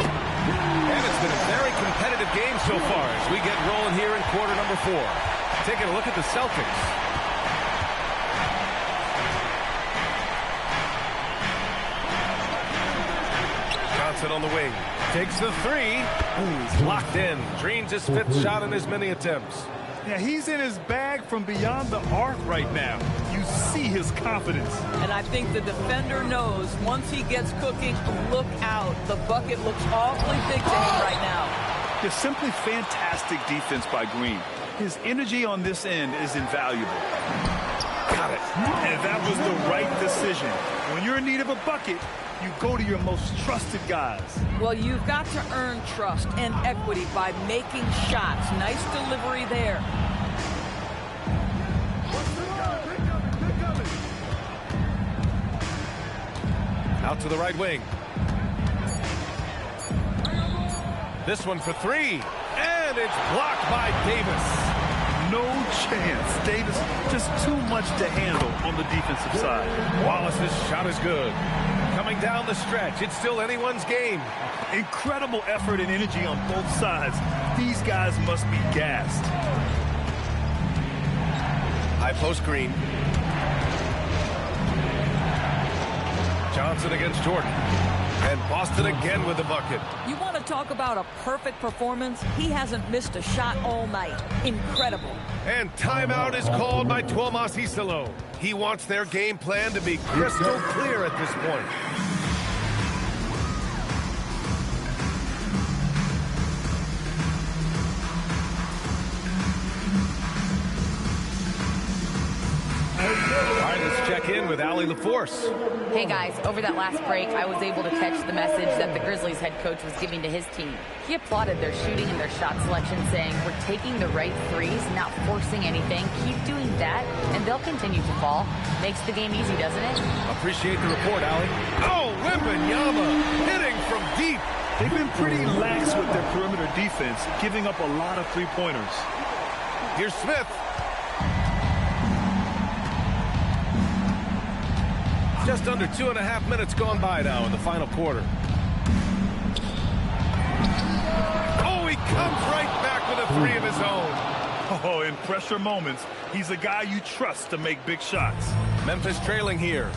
And it's been a very competitive game so far as we get rolling here in quarter number 4. Taking a look at the Celtics. Johnson on the wing. Takes the three. He's locked in. Dreams his 5th shot in as many attempts. Yeah, he's in his bag from beyond the arc right now. You see his confidence. And I think the defender knows once he gets cooking, look out. The bucket looks awfully big to him right now. Just simply fantastic defense by Green. His energy on this end is invaluable. Got it. And that was the right decision. When you're in need of a bucket, you go to your most trusted guys. Well, you've got to earn trust and equity by making shots. Nice delivery there. Out to the right wing. This one for 3. And it's blocked by Davis. No chance. Davis just too much to handle on the defensive side. Wallace's shot is good. Coming down the stretch, it's still anyone's game. Incredible effort and energy on both sides. These guys must be gassed. High post Green. Johnson against Jordan. And Boston again with the bucket. You want to talk about a perfect performance? He hasn't missed a shot all night. Incredible. And timeout is called by Tuomas Isalo. He wants their game plan to be crystal clear at this point. All right, let's check in with Allie LaForce. Hey guys, over that last break, I was able to catch the message that the Grizzlies head coach was giving to his team. He applauded their shooting and their shot selection, saying, "We're taking the right threes, not forcing anything. Keep doing that, and they'll continue to fall." Makes the game easy, doesn't it? Appreciate the report, Allie. Oh, Wembanyama hitting from deep. They've been pretty lax with their perimeter defense, giving up a lot of three-pointers. Here's Smith. Just under 2.5 minutes gone by now in the final quarter. Oh, he comes right back with a 3 of his own. Oh, in pressure moments, he's a guy you trust to make big shots. Memphis trailing here.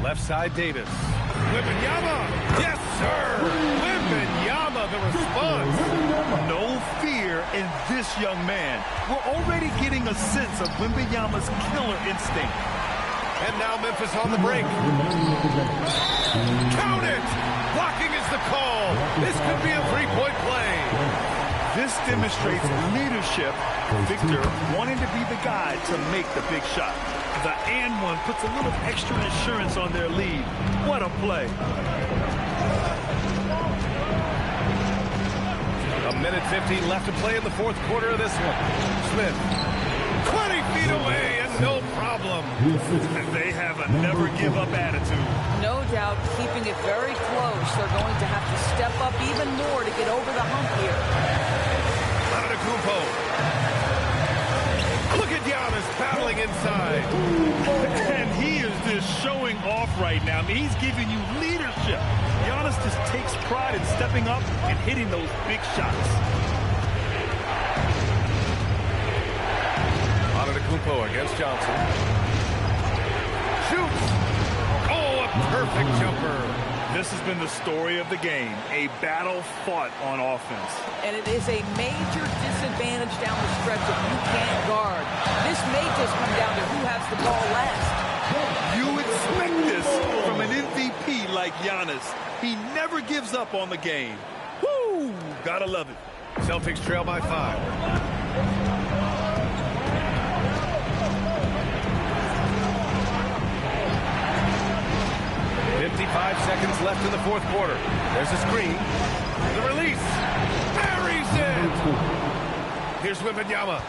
Left side, Davis. Wembanyama! Yes, sir! Wembanyama, the response. No fear in this young man. We're already getting a sense of Wembanyama's killer instinct. And now Memphis on the break. Count it! Blocking is the call. This could be a three-point play. This demonstrates leadership. Victor wanting to be the guy to make the big shot. The and one puts a little extra insurance on their lead. What a play. Minute 15 left to play in the fourth quarter of this one. Smith, 20 feet away and no problem. They have a never-give-up attitude. No doubt, keeping it very close. They're going to have to step up even more to get over the hump here. Antetokounmpo. Look at Giannis paddling inside. And he is just showing off right now. I mean, he's giving you leadership. Giannis just takes pride in stepping up and hitting those big shots. Antetokounmpo against Johnson. Shoots. Oh, a perfect jumper. This has been the story of the game, a battle fought on offense. And it is a major disadvantage down the stretch if you can't guard. This may just come down to who has the ball last. You expect this from an MVP like Giannis. He never gives up on the game. Woo! Gotta love it. Celtics trail by 5. 55 seconds left in the fourth quarter. There's a screen. The release. Buries it. Here's Wembanyama.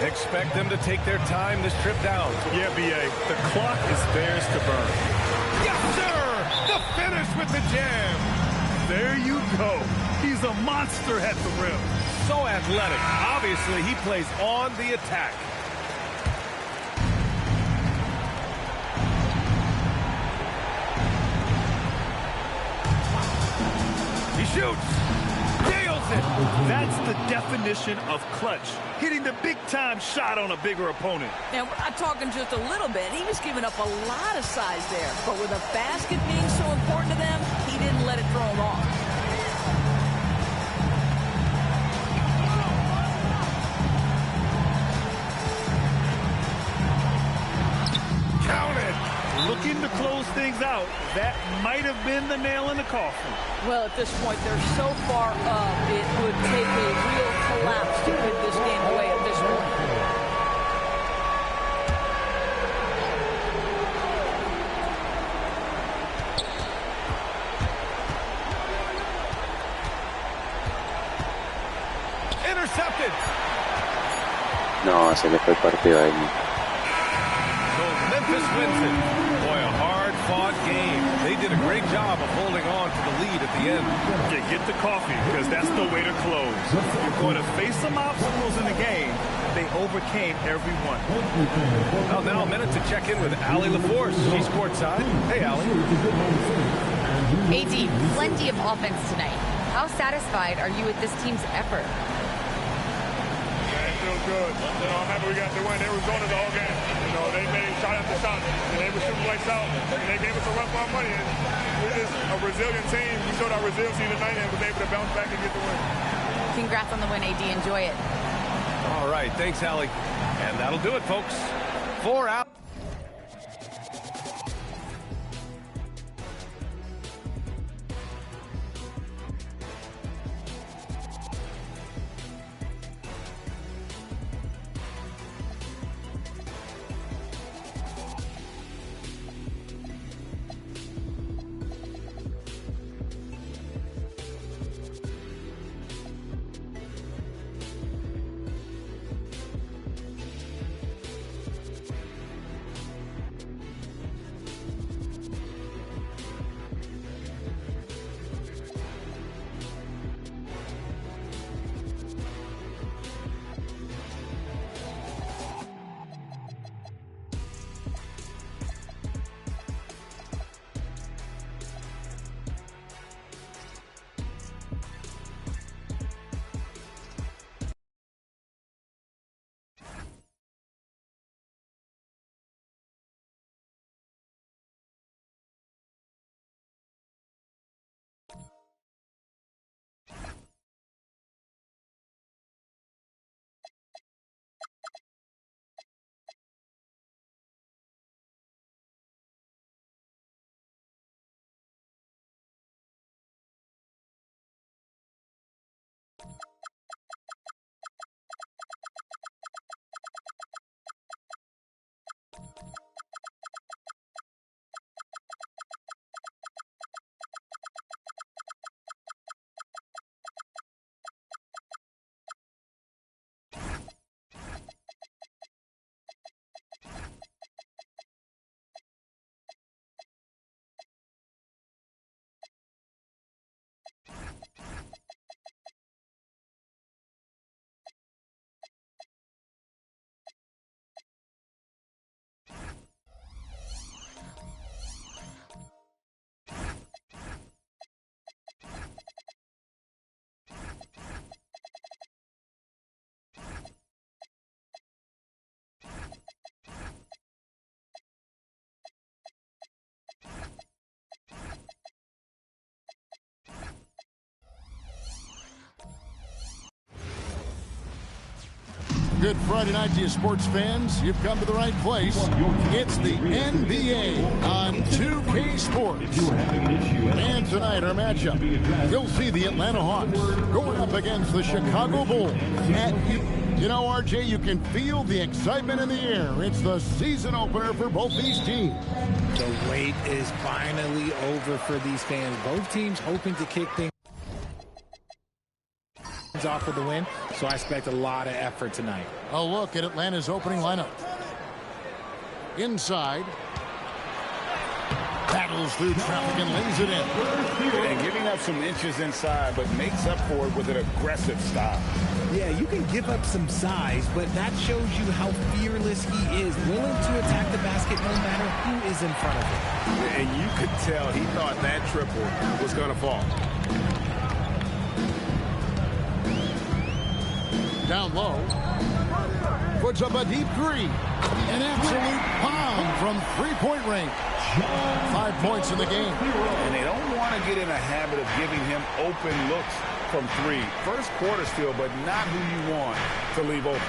Expect them to take their time this trip down. Yeah, B.A. The clock is theirs to burn. Yes, sir! The finish with the jam. There you go. He's a monster at the rim. So athletic. Obviously, he plays on the attack. Shoots. Nails it. That's the definition of clutch. Hitting the big-time shot on a bigger opponent. And we're not talking just a little bit. He was giving up a lot of size there. But with a basket being so important to them, he didn't let it throw him off. Counted. Looking to close things out. That might have been the nail in the coffin. Well, at this point, they're so far up, it would take a real collapse to put this game away at this point. Intercepted. No, se le fue el partido ahí. So Memphis wins it. Boy, a hard-fought game. They did a great job of holding on to the lead at the end. Yeah, get the coffee, because that's the way to close. You're going to face some obstacles in the game. They overcame every one. Well, now a minute to check in with Allie LaForce. She's courtside. Hey, Allie. AD, plenty of offense tonight. How satisfied are you with this team's effort? Feels good. You know, I'm happy we got the win. They were going to the whole game. You know, they made shot after shot, and they were shooting lights out, and they gave us a run for our money. And we're just a resilient team. We showed our resiliency tonight and was able to bounce back and get the win. Congrats on the win, AD. Enjoy it. All right, thanks, Allie. And that'll do it, folks. 4 out. Good Friday night to you, sports fans. You've come to the right place. It's the NBA on 2K Sports. And tonight, our matchup, you'll see the Atlanta Hawks going up against the Chicago Bulls. You know, RJ, you can feel the excitement in the air. It's the season opener for both these teams. The wait is finally over for these fans. Both teams hoping to kick things off with the win, so I expect a lot of effort tonight. A look at Atlanta's opening lineup. Inside. Battles through traffic and lays it in. And giving up some inches inside, but makes up for it with an aggressive stop. Yeah, you can give up some size, but that shows you how fearless he is, willing to attack the basket no matter who is in front of him. And you could tell he thought that triple was going to fall. Down low. Puts up a deep three. An absolute bomb from three-point range. 5 points in the game. And they don't want to get in a habit of giving him open looks from three. First quarter still, but not who you want to leave open.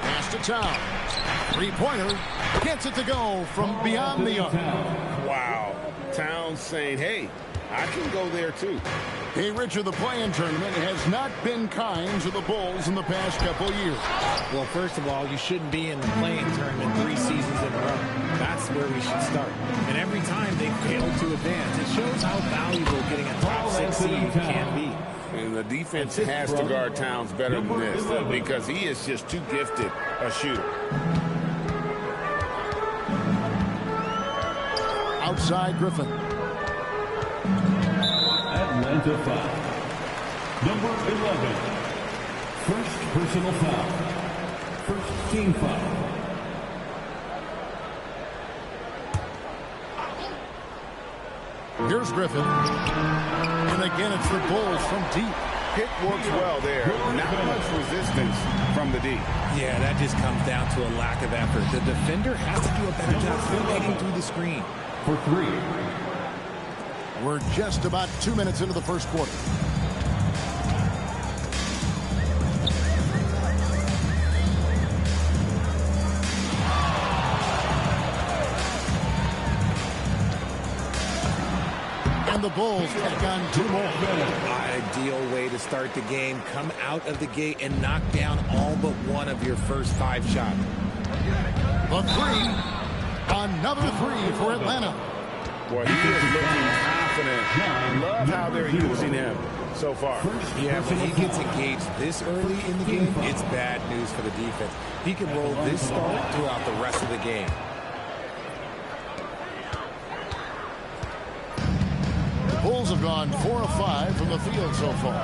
Pass to Towns. Three-pointer. Gets it to go from beyond the arc. Wow. Towns saying, hey, I can go there too. Hey, Richard, the play-in tournament has not been kind to the Bulls in the past couple of years. Well, first of all, you shouldn't be in the play-in tournament 3 seasons in a row. That's where we should start. And every time they fail to advance, it shows how valuable getting a top 6 seed can be. And the defense has to guard Towns better than this because he is just too gifted a shooter. Outside Griffin. Atlanta foul. Number 11. First personal foul. First team foul. Here's Griffin. And again, it's the Bulls from deep. Pick works well there. Not much resistance from the deep. Yeah, that just comes down to a lack of effort. The defender has to do a better job filtering through the screen. For 3. We're just about 2 minutes into the first quarter. And the Bulls take on 2 more. Ideal way to start the game. Come out of the gate and knock down all but one of your first 5 shots. The 3. Another 3 for Atlanta. Boy, he is looking confident. Love how they're using him so far. Yeah, when he gets engaged this early in the game, it's bad news for the defense. He can roll this start throughout the rest of the game. The Bulls have gone 4 of 5 from the field so far.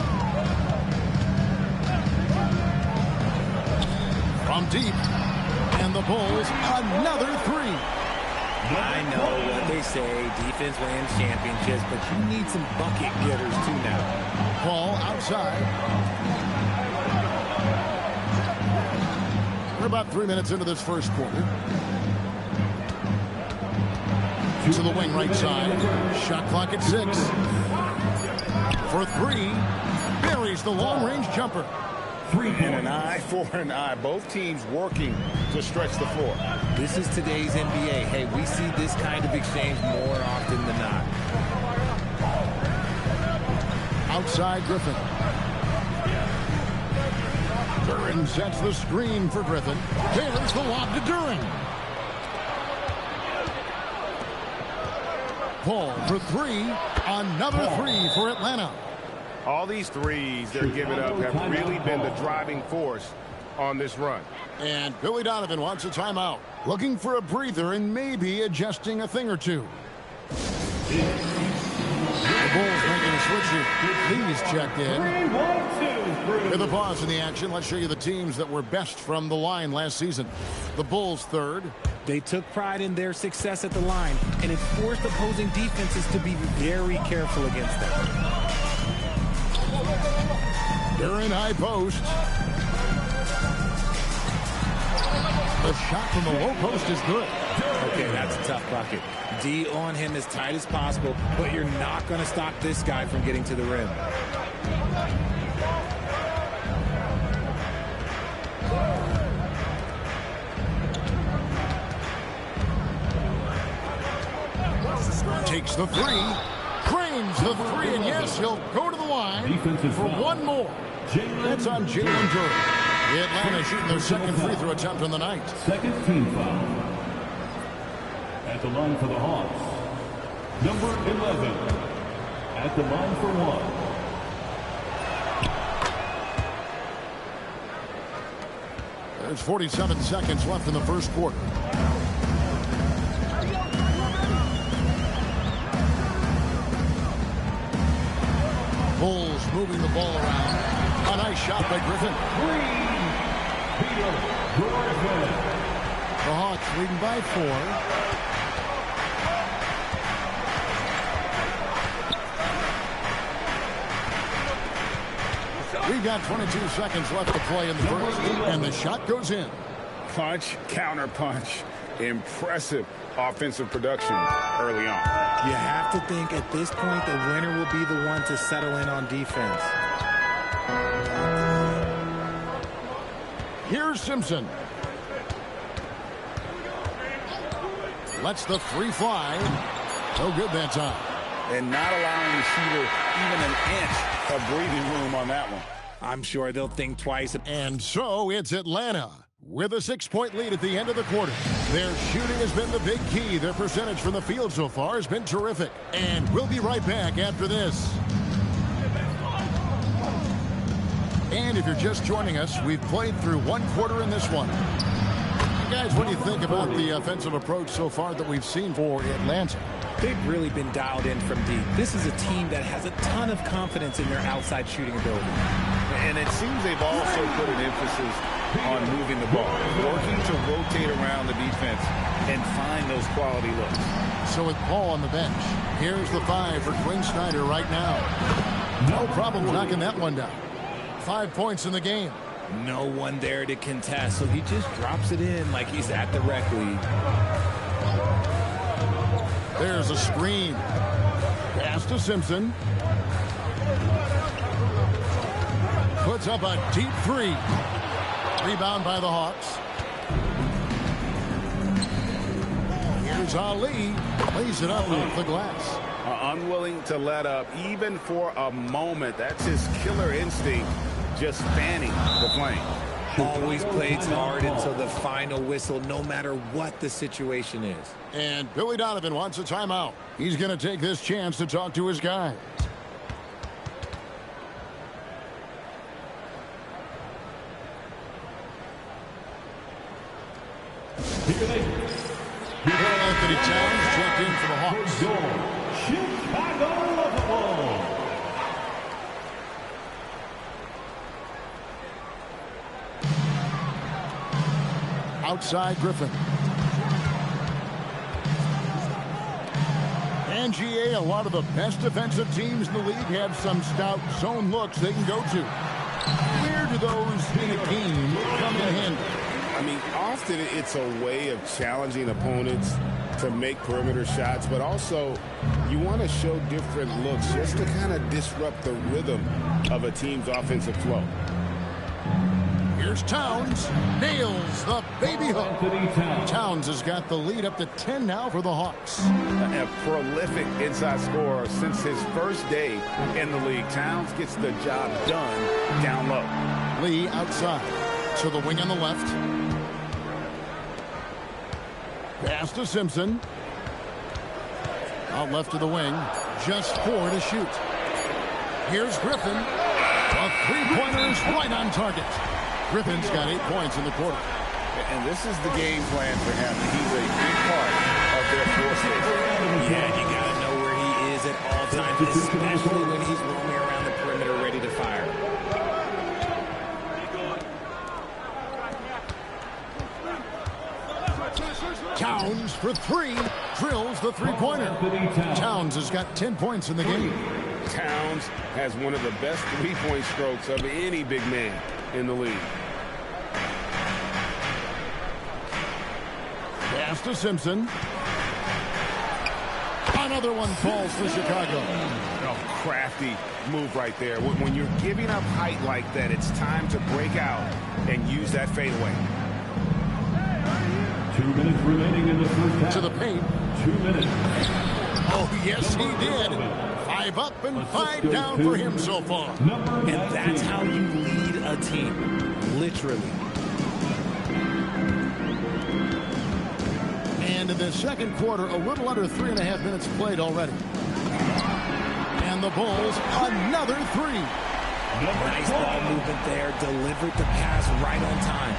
From deep. And the Bulls, another 3. I know what they say, defense wins championships, but you need some bucket getters too now. Ball outside. We're about 3 minutes into this first quarter. To the wing right side. Shot clock at 6. For 3. Buries the long-range jumper. 3 and an eye for an eye. Both teams working to stretch the floor. This is today's NBA. Hey, we see this kind of exchange more often than not. Outside Griffin. Duren sets the screen for Griffin. There's the lob to Duren. Paul for 3. Another 3 for Atlanta. All these threes they're giving up have really been the driving force on this run. And Billy Donovan wants a timeout. Looking for a breather and maybe adjusting a thing or two. The Bulls making a switch here. Lee's checked in. With a pause in the action, let's show you the teams that were best from the line last season. The Bulls 3rd. They took pride in their success at the line, and it forced opposing defenses to be very careful against them. They're in high post. The shot from the low post is good. Okay, that's a tough bucket. D on him as tight as possible, but you're not going to stop this guy from getting to the rim. Takes the three. Drains the three, and yes, he'll go to the line for one more. That's on Jalen Duren. Atlanta shooting their second free throw attempt on the night. Second team foul. At the line for the Hawks, number 11. At the line for one. There's 47 seconds left in the first quarter. Bulls moving the ball around. A nice shot by Griffin. The Hawks leading by 4. We've got 22 seconds left to play in the first, and the shot goes in. Punch, counter punch. Impressive offensive production early on. You have to think at this point the winner will be the one to settle in on defense. Here's Simpson. Lets the three fly. No good that time. And not allowing the shooter even an inch of breathing room on that one. I'm sure they'll think twice. And so it's Atlanta with a 6-point lead at the end of the quarter. Their shooting has been the big key. Their percentage from the field so far has been terrific. And we'll be right back after this. And if you're just joining us, we've played through one quarter in this one. Guys, what do you think about the offensive approach so far that we've seen for Atlanta? They've really been dialed in from deep. This is a team that has a ton of confidence in their outside shooting ability. And it seems they've also put an emphasis on moving the ball, working to rotate around the defense and find those quality looks. So with Paul on the bench, here's the 5 for Quinn Snyder right now. No problem knocking that one down. 5 points in the game. No one there to contest, so he just drops it in like he's at the rec league. There's a screen. Pass to Simpson. Puts up a deep 3. Rebound by the Hawks. Here's Ali. Lays it up off the glass. Unwilling to let up even for a moment. That's his killer instinct, just fanning the flame. Always plays hard until the final whistle, no matter what the situation is. And Billy Donovan wants a timeout. He's going to take this chance to talk to his guys. Anthony Towns checked in for the Hawks. Chicago Liverpool. Outside Griffin. And GA, a lot of the best defensive teams in the league have some stout zone looks they can go to. Where do those in a game come in handy? I mean, often it's a way of challenging opponents to make perimeter shots, but also you want to show different looks just to kind of disrupt the rhythm of a team's offensive flow. Here's Towns. Nails the baby hook. Towns has got the lead up to 10 now for the Hawks. A prolific inside scorer since his first day in the league. Towns gets the job done down low. Lee outside. To the wing on the left. Pass to Simpson. Out left to the wing. Just 4 to shoot. Here's Griffin. A three-pointer is right on target. Griffin's got 8 points in the quarter. And this is the game plan for him. He's a big part of their forces. Yeah, you got to know where he is at all times, especially when he's roaming around the perimeter ready to fire. Towns for 3. Drills the three-pointer. Towns has got 10 points in the game. Towns has one of the best three-point strokes of any big man in the league. Pass to Simpson. Another one falls for Chicago. Oh, crafty move right there. When you're giving up height like that, it's time to break out and use that fadeaway. 2 minutes remaining in the first half. To the paint. 2 minutes. Oh, yes, he did. 5 up and 5 down for him so far. And that's how you lead a team. Literally. And in the second quarter, a little under 3.5 minutes played already. And the Bulls, another 3. Nice ball movement there. Delivered the pass right on time.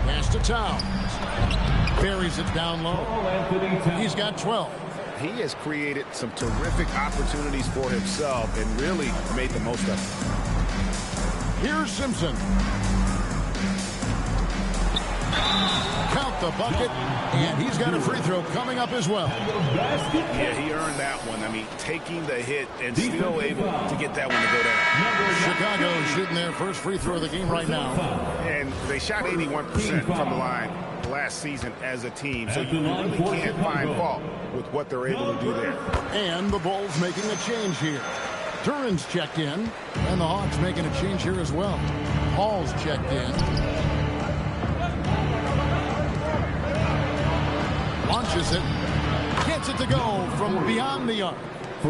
Pass to Towns. Buries it down low. He's got 12. He has created some terrific opportunities for himself and really made the most of it. Here's Simpson. Count the bucket, and he's got a free throw coming up as well. Yeah, he earned that one. I mean, taking the hit and still able to get that one to go down. Chicago shooting their first free throw of the game right now. And they shot 81% from the line last season as a team, so you really can't find fault with what they're able to do there. And the Bulls making a change here. Duran's checked in, and the Hawks making a change here as well. Hall's checked in. Launches it. Gets it to go from beyond the arc.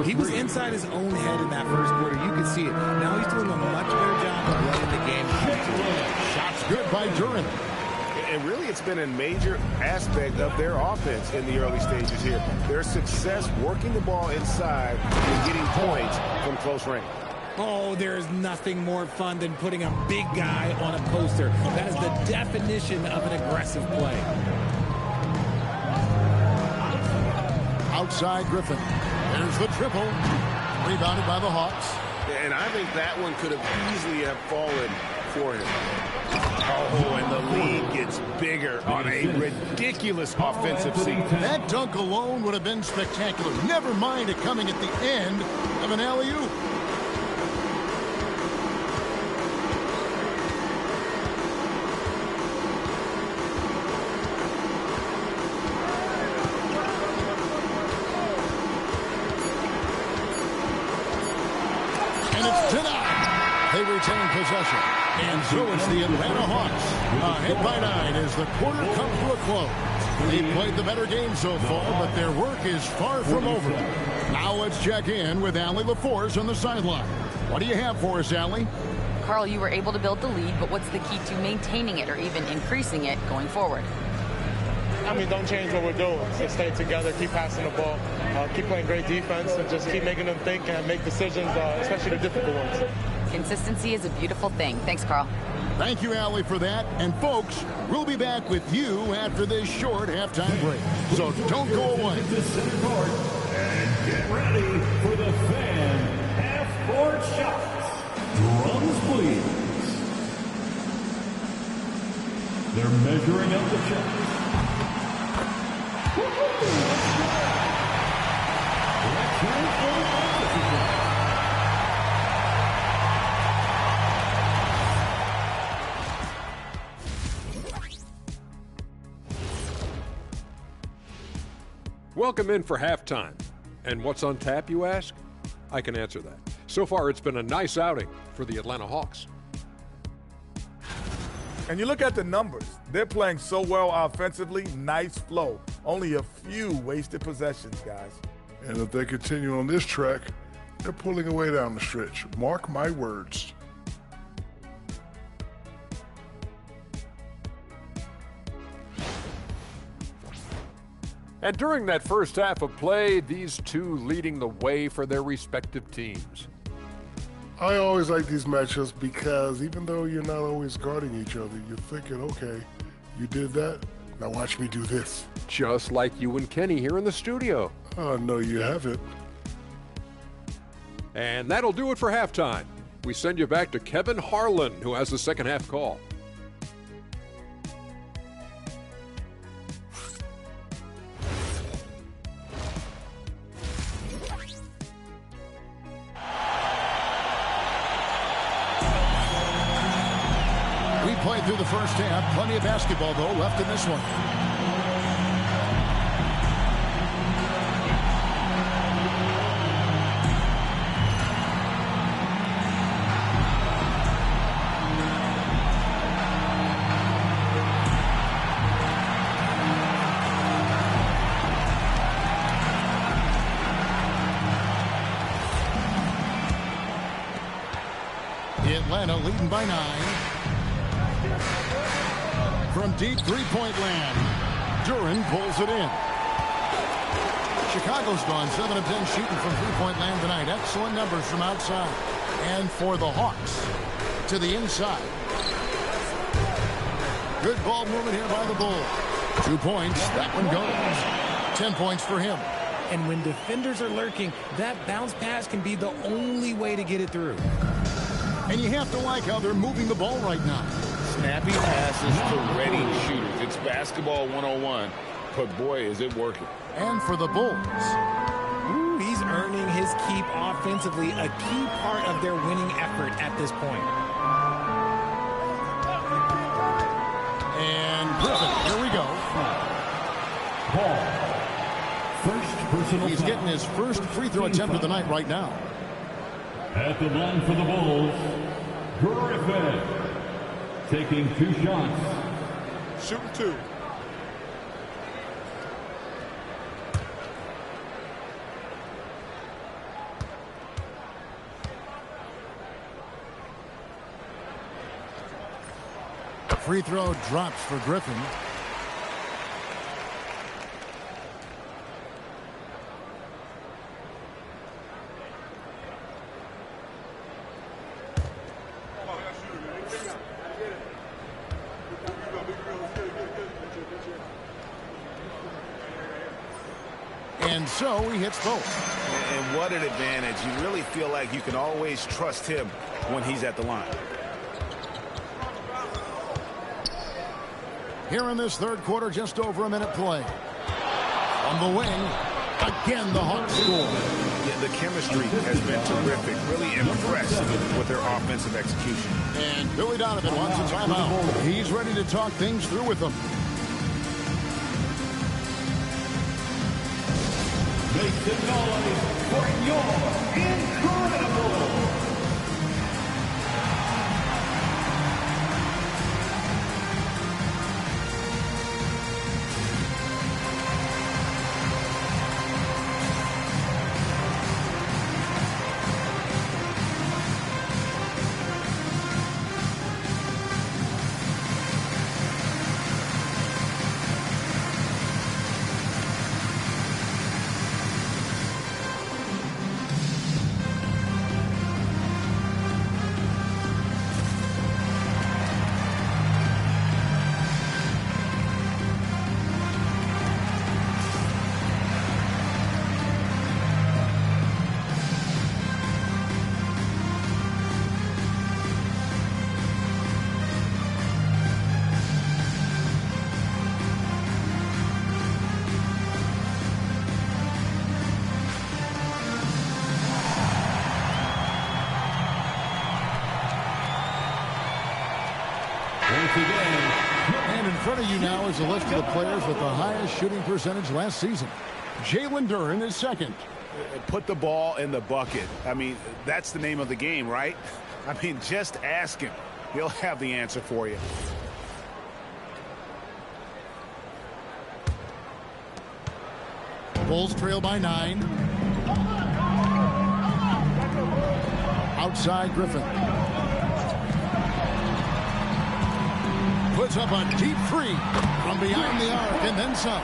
He was inside his own head in that first quarter. You could see it. Now he's doing a much better job of letting the game come. Shots good by Duran. And really, it's been a major aspect of their offense in the early stages here. Their success working the ball inside and getting points from close range. Oh, there is nothing more fun than putting a big guy on a poster. That is the definition of an aggressive play. Outside Griffin. There's the triple. Rebounded by the Hawks. And I think that one could have easily have fallen for him. Oh, and the lead gets bigger on a ridiculous offensive sequence. That dunk alone would have been spectacular. Never mind it coming at the end of an alley-oop. And it's denied. They retain possession. And so it's the Atlanta Hawks. Ahead by 9 as the quarter comes to a close. They played the better game so far, but their work is far from over. Now let's check in with Allie LaForce on the sideline. What do you have for us, Allie? Carl, you were able to build the lead, but what's the key to maintaining it or even increasing it going forward? I mean, don't change what we're doing. Just stay together, keep passing the ball, keep playing great defense, and just keep making them think and make decisions, especially the difficult ones. Consistency is a beautiful thing. Thanks, Carl. Thank you, Allie, for that. And, folks, we'll be back with you after this short halftime break. So don't go away. And get ready for the fan half-court shots. Drums, please. They're measuring up the shots. Welcome in for halftime. And what's on tap, you ask? I can answer that. So far, it's been a nice outing for the Atlanta Hawks. And you look at the numbers. They're playing so well offensively, nice flow. Only a few wasted possessions, guys. And if they continue on this track, they're pulling away down the stretch. Mark my words. And during that first half of play, these two leading the way for their respective teams. I always like these matchups because even though you're not always guarding each other, you're thinking, okay, you did that, now watch me do this. Just like you and Kenny here in the studio. Oh, no, you haven't. And that'll do it for halftime. We send you back to Kevin Harlan, who has the second half call. Played through the first half. Plenty of basketball, though, left in this one. Atlanta leading by 9. From deep three-point land, Duren pulls it in. Chicago's gone 7 of 10 shooting from three-point land tonight. Excellent numbers from outside. And for the Hawks, to the inside. Good ball movement here by the Bulls. 2 points. That one goes. 10 points for him. And when defenders are lurking, that bounce pass can be the only way to get it through. And you have to like how they're moving the ball right now. Snappy passes to ready shooters. It's basketball 101, but boy, is it working. And for the Bulls. Ooh, he's earning his keep offensively, a key part of their winning effort at this point. And Griffin, here we go. Ball. First personal He's getting his first free throw attempt of the night right now. At the line for the Bulls, Griffin. Taking 2 shots. Shooting 2. Free throw drops for Griffin. And so he hits both. And what an advantage. You really feel like you can always trust him when he's at the line. Here in this third quarter, just over a minute play. On the wing, again the Hawks score. Yeah, the chemistry has been terrific. Really impressed with their offensive execution. And Billy Donovan wants a timeout. He's ready to talk things through with them. Make some noise for your incredible. And in front of you now is a list of the players with the highest shooting percentage last season. Jalen Duren is second. Put the ball in the bucket. I mean, that's the name of the game, right? I mean, just ask him. He'll have the answer for you. Bulls trail by 9. Outside Griffin. Puts up a deep three from behind the arc and then some.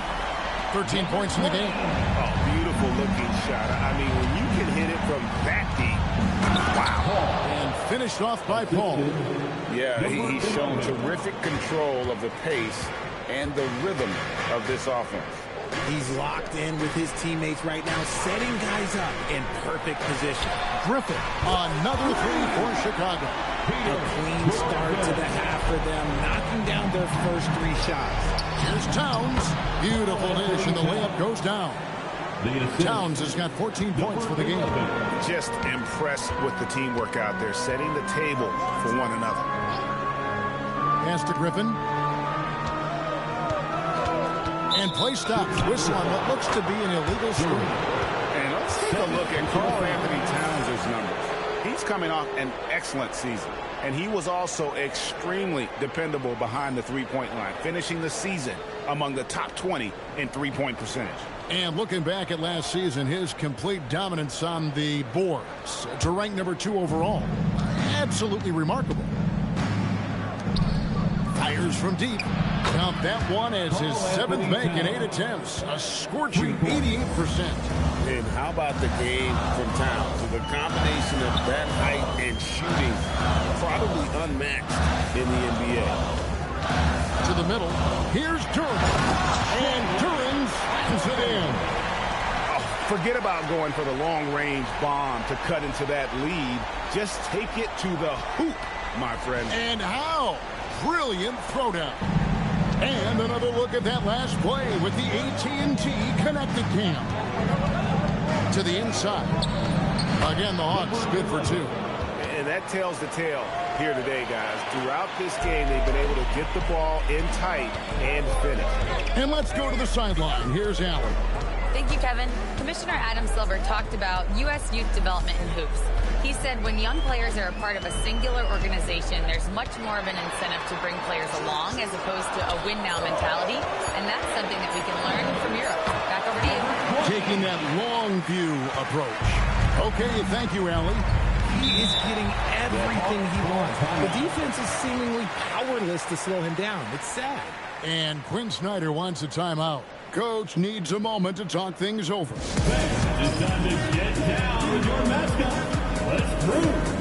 13 points in the game. Oh, beautiful looking shot. I mean, when you can hit it from that deep. Wow. And finished off by Paul. Yeah, he's shown terrific control of the pace and the rhythm of this offense. He's locked in with his teammates right now, setting guys up in perfect position. Griffin, another three for Chicago. A clean start to the half for them, knocking down their first 3 shots. Here's Towns. Beautiful dish, and the layup goes down. Towns has got 14 points for the game. Just impressed with the teamwork out there, setting the table for one another. Pass to Griffin. And play stops. Whistle on what looks to be an illegal screen. And let's take a look at Karl Anthony Towns' numbers. He's coming off an excellent season. And he was also extremely dependable behind the three-point line, finishing the season among the top 20 in three-point percentage. And looking back at last season, his complete dominance on the boards to rank number 2 overall. Absolutely remarkable. Fires from deep. Count that one as his 7th make in 8 attempts. A scorching 88%. And how about the game from Towns? The combination of that height and shooting, probably unmatched in the NBA. To the middle. Here's Duran. And Duran slams it in. Forget about going for the long-range bomb to cut into that lead. Just take it to the hoop, my friend. And how? Brilliant throwdown. And another look at that last play with the AT&T connected cam. To the inside. Again, the Hawks good for 2. And that tells the tale here today, guys. Throughout this game, they've been able to get the ball in tight and finish. And let's go to the sideline. Here's Allen. Thank you, Kevin. Commissioner Adam Silver talked about U.S. youth development in hoops. He said when young players are a part of a singular organization, there's much more of an incentive to bring players along as opposed to a win-now mentality, and that's something that we can learn from Europe. Back over to you. Taking that long view approach. Okay, thank you, Allie. He is getting everything he wants. The defense is seemingly powerless to slow him down. It's sad. And Quinn Snyder wants a timeout. Coach needs a moment to talk things over. It's time to get down with your mascot. Let's prove.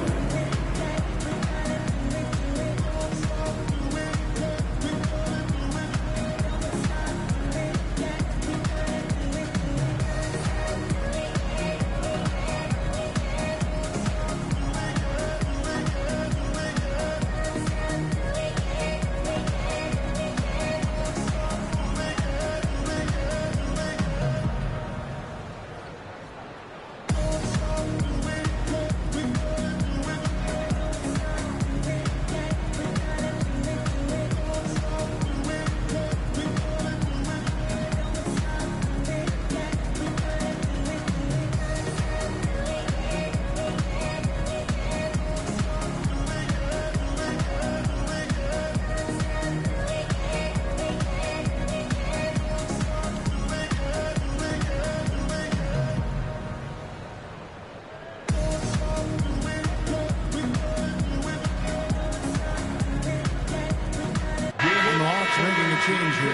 change here.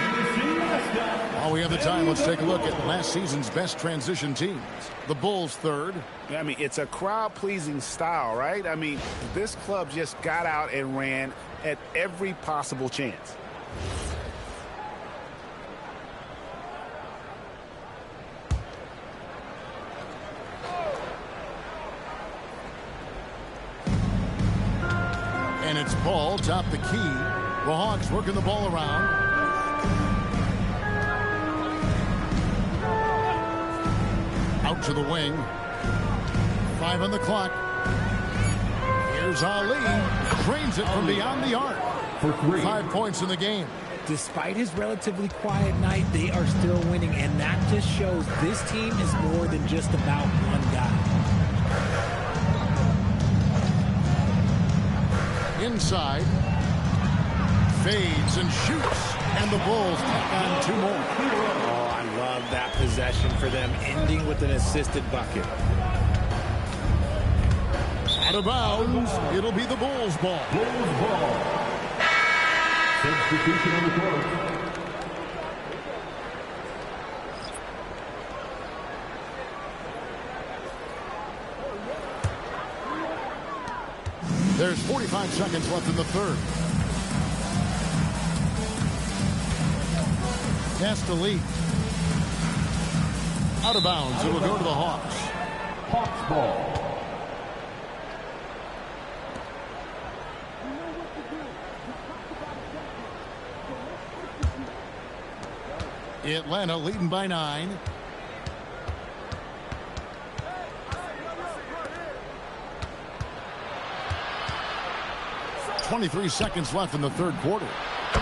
While we have the time, let's take a look at last season's best transition teams. The Bulls third. I mean, it's a crowd-pleasing style, right? I mean, this club just got out and ran at every possible chance. And it's Paul top the key. The Hawks working the ball around. Out to the wing. 5 on the clock. Here's Ali. Drains it from beyond the arc. For 3. 5 points in the game. Despite his relatively quiet night, they are still winning, and that just shows this team is more than just about one guy. Inside. Fades and shoots. And the Bulls take on 2 more. Oh, I love that possession for them, ending with an assisted bucket. Out of bounds. It'll be the Bulls' ball. Bulls ball. Substitution on the court. There's 45 seconds left in the third. Cast the lead. Out of bounds. It will go to the Hawks. Hawks ball. Atlanta leading by 9. .23 seconds left in the third quarter.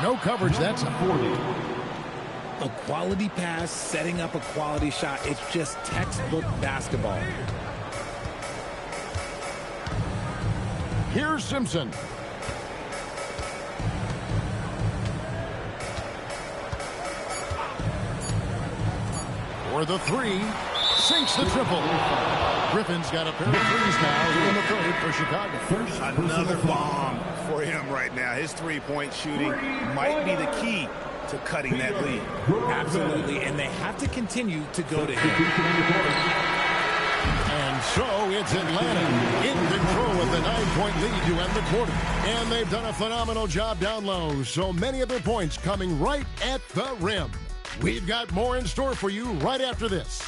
No coverage that time. A quality pass, setting up a quality shot. It's just textbook basketball. Here's Simpson. For the 3. Sinks the triple. Griffin's got a pair of threes now here in the third for Chicago. Another bomb for him right now. His three-point shooting might be the key to cutting that lead. Absolutely, and they have to continue to go to him. And so it's Atlanta in control with the 9-point lead to end the quarter. And they've done a phenomenal job down low. So many of their points coming right at the rim. We've got more in store for you right after this.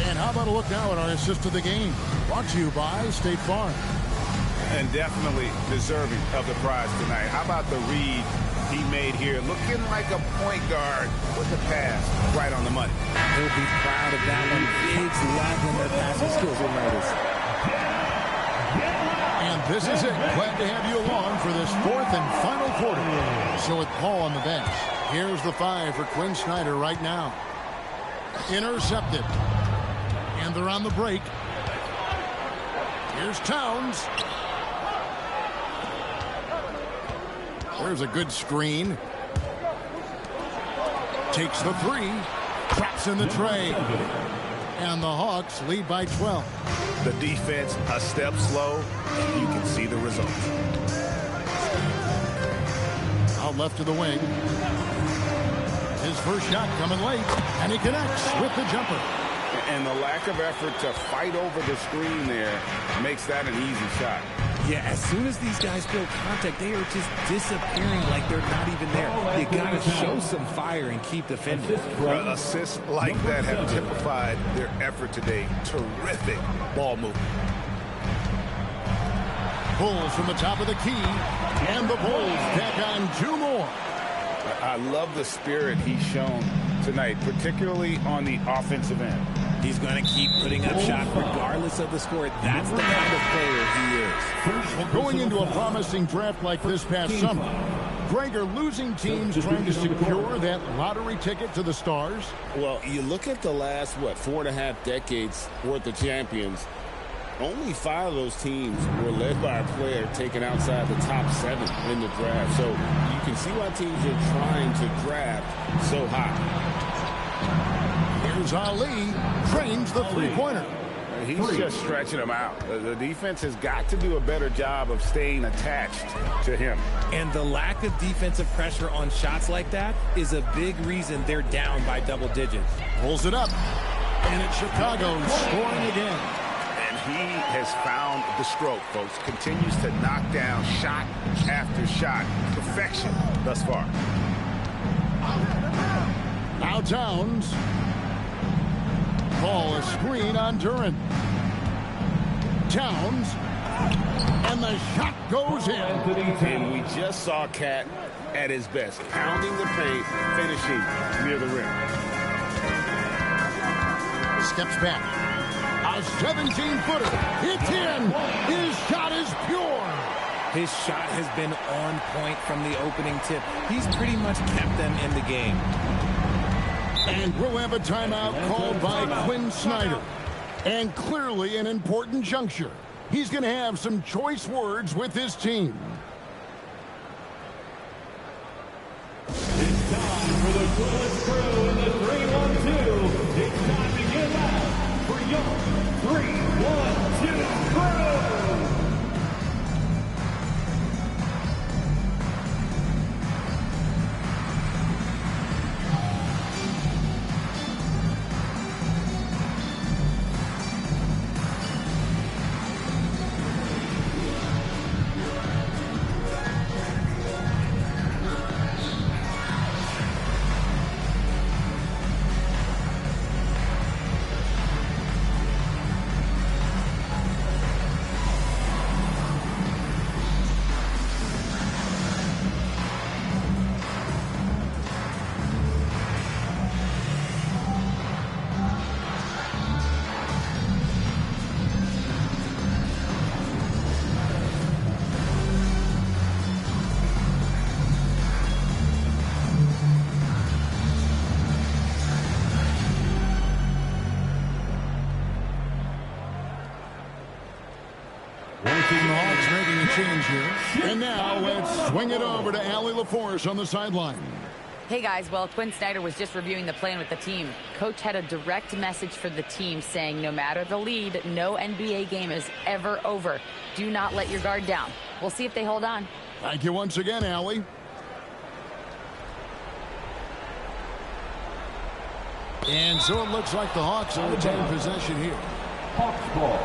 And how about a look now at our assist of the game? Brought to you by State Farm. And definitely deserving of the prize tonight. How about the read he made here? Looking like a point guard with the pass right on the money. He'll be proud of that one. Bigs love when their passing skills are noticed. And this is it. Glad to have you along for this fourth and final quarter. So with Paul on the bench, here's the 5 for Quinn Snyder right now. Intercepted. And they're on the break. Here's Towns. There's a good screen. Takes the 3. Traps in the tray. And the Hawks lead by 12. The defense a step slow, and you can see the result. Out left to the wing. His first shot coming late, and he connects with the jumper. And the lack of effort to fight over the screen there makes that an easy shot. Yeah, as soon as these guys build contact, they are just disappearing like they're not even there. You got to show some fire and keep defending. Assists like that have typified their effort today. Terrific ball movement. Pulls from the top of the key, and the Bulls tack on 2 more. I love the spirit he's shown tonight, particularly on the offensive end. He's going to keep putting up shots regardless of the score. That's the kind of player he is. Well, going into a promising draft like this past summer, Greg, are losing teams trying to secure that lottery ticket to the stars? Well, you look at the last, 4.5 decades worth of champions. Only 5 of those teams were led by a player taken outside the top 7 in the draft. So you can see why teams are trying to draft so high. Here's Ali, trains the three-pointer. He's just stretching them out. The defense has got to do a better job of staying attached to him. And the lack of defensive pressure on shots like that is a big reason they're down by double digits. Pulls it up, and it's Chicago scoring again. And he has found the stroke, folks. Continues to knock down shot after shot. Perfection thus far. Now Towns. Ball a screen on Duran. Towns. And the shot goes in. And we just saw Cat at his best. Pounding the paint, finishing near the rim. Steps back. A 17-footer. It's in. His shot is pure. His shot has been on point from the opening tip. He's pretty much kept them in the game. And we'll have a timeout called by Quinn Snyder. And clearly an important juncture. He's going to have some choice words with his team. It's time for the Quillis crew in the 3-1-2. It's time to get out for your 3-1-2 crew. And the Hawks making a change here. And now let's swing it over to Allie LaForce on the sideline. Hey guys, well, Quinn Snyder was just reviewing the plan with the team. Coach had a direct message for the team saying no matter the lead, no NBA game is ever over. Do not let your guard down. We'll see if they hold on. Thank you once again, Allie. And so it looks like the Hawks will retain possession here. Hawks ball.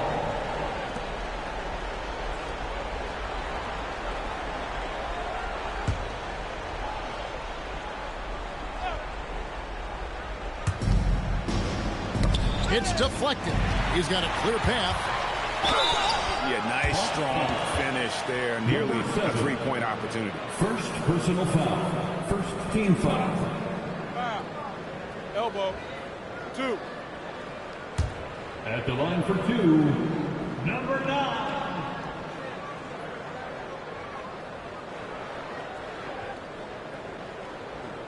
It's deflected. He's got a clear path. Yeah, nice, strong finish there. Nearly a three-point opportunity. First personal foul. First team foul. Foul. Elbow. 2. At the line for 2, number 9.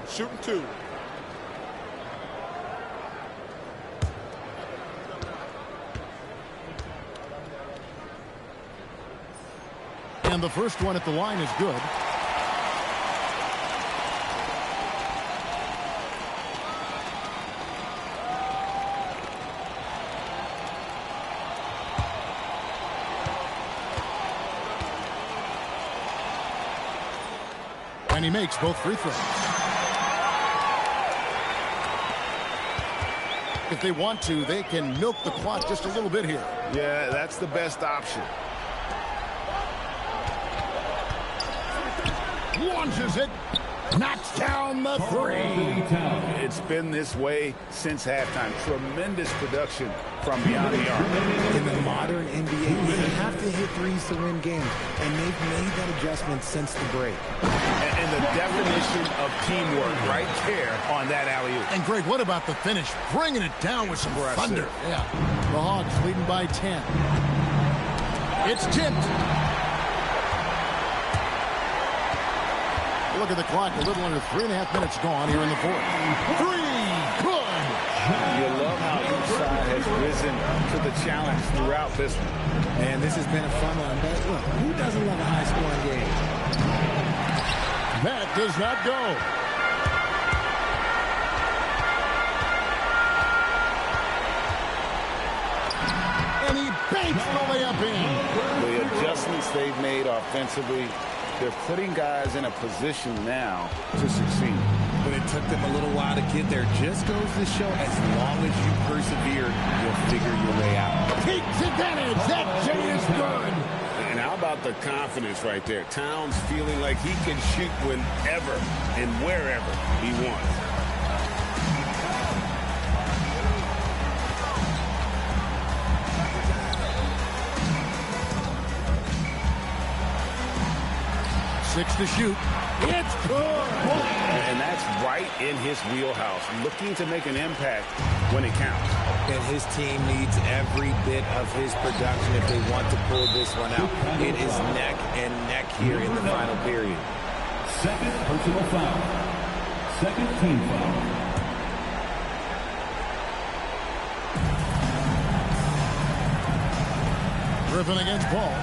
Shooting 2. And the first one at the line is good. And he makes both free throws. If they want to, they can milk the clock just a little bit here. Yeah, that's the best option. Launches it. Knocks down the three. It's been this way since halftime. Tremendous production from beyond the arc. In the modern NBA, you have to hit threes to win games, and they've made that adjustment since the break. And the definition of teamwork right there on that alley-oop. And Greg, what about the finish? Bringing it down with some thunder. Yeah. The Hawks leading by 10. It's tipped. Look at the clock. A little under 3.5 minutes gone here in the fourth. Three. Good. You love how each side has risen to the challenge throughout this one. And this has been a fun one. But look, who doesn't love a high-scoring game? That does not go. And he banks the layup in. The adjustments they've made offensively, they're putting guys in a position now to succeed. But it took them a little while to get there. Just goes to show, as long as you persevere, you'll figure your way out. Takes advantage. That J is good. And how about the confidence right there? Towns feeling like he can shoot whenever and wherever he wants. Six to shoot. It's good. And that's right in his wheelhouse, looking to make an impact when it counts. And his team needs every bit of his production if they want to pull this one out. It is neck and neck here in the final period. Second personal foul. Second team foul. Griffin against Paul.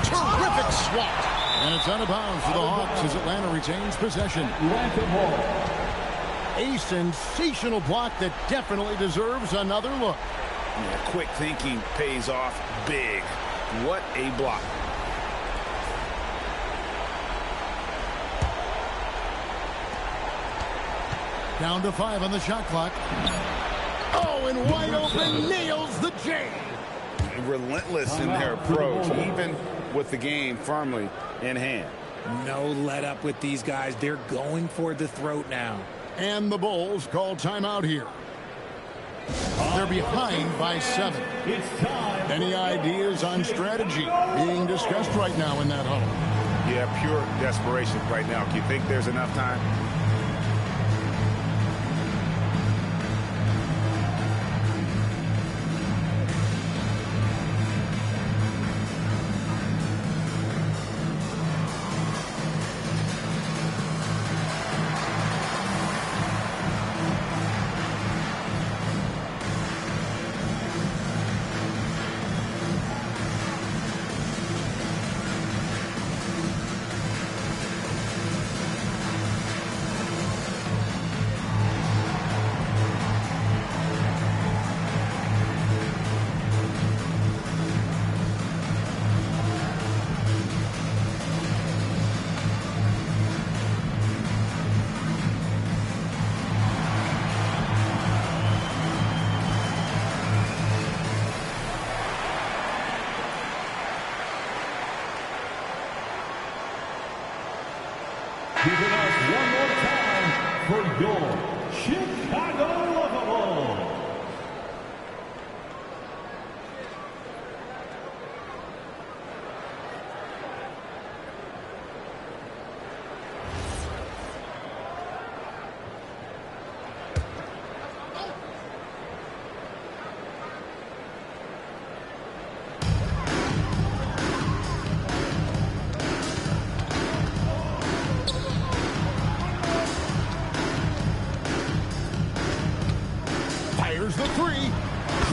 Terrific swat. And it's out of bounds for the Hawks as Atlanta retains possession. A sensational block that definitely deserves another look. Yeah, quick thinking pays off big. What a block. Down to 5 on the shot clock. Oh, and wide open, nails the J. Relentless in their approach, even with the game firmly in hand. No let up with these guys. They're going for the throat now. And the Bulls call timeout here. They're behind by 7. Any ideas on strategy being discussed right now in that huddle? Yeah, pure desperation right now. Do you think there's enough time?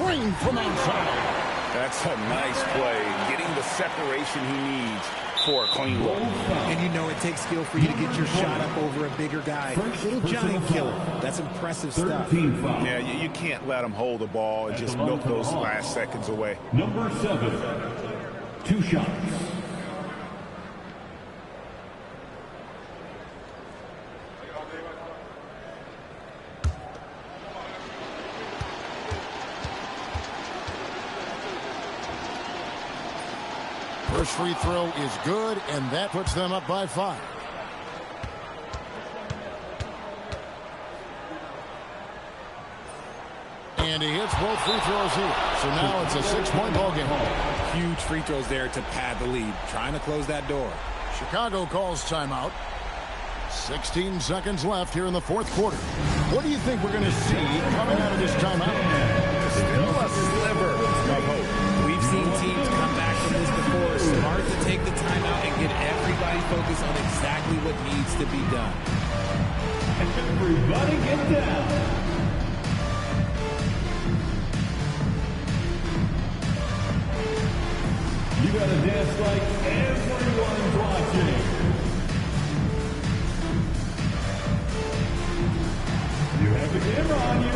Green from outside. That's a nice play, getting the separation he needs for a clean look. And you know it takes skill for you to get your shot up over a bigger guy. Little giant killer. That's impressive stuff. Yeah, you can't let him hold the ball and just milk those last seconds away. Number 7, 2 shots. First free throw is good, and that puts them up by 5. And he hits both free throws here. So now it's a 6-point ball game. Huge free throws there to pad the lead. Trying to close that door. Chicago calls timeout. 16 seconds left here in the fourth quarter. What do you think we're going to see coming out of this timeout? Still a sliver of hope. We've seen teams come back from this before. Smart to take the timeout and get everybody focused on exactly what needs to be done. Everybody get down. You gotta dance like everyone's watching. You have the camera on you.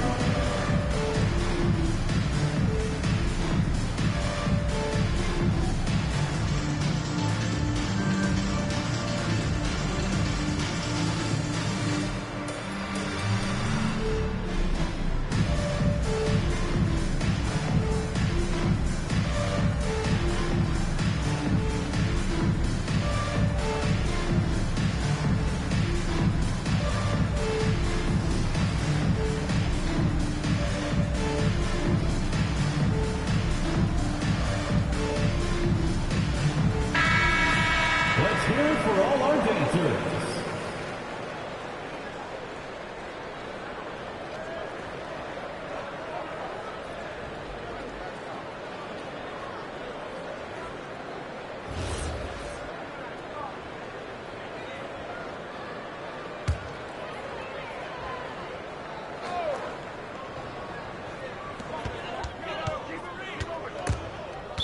Let's hear it for all our dancers.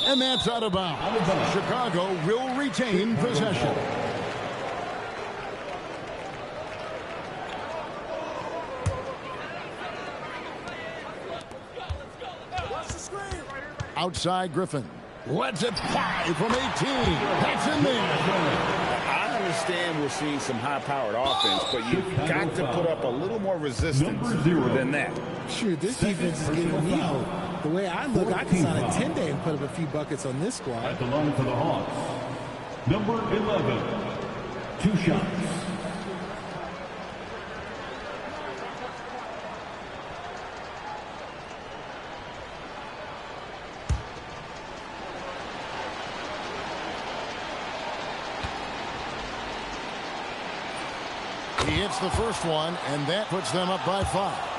And that's out of bounds. Chicago will retain possession. Outside Griffin. Lets it fly from 18. That's in there. I understand we're seeing some high-powered offense, but you've got to put up a little more resistance than that. Shoot, this defense is getting evil. The way I look, I can sign a 10-day and put up a few buckets on this squad. At the line for the Hawks, number 11, 2 shots. He hits the first one, and that puts them up by 5.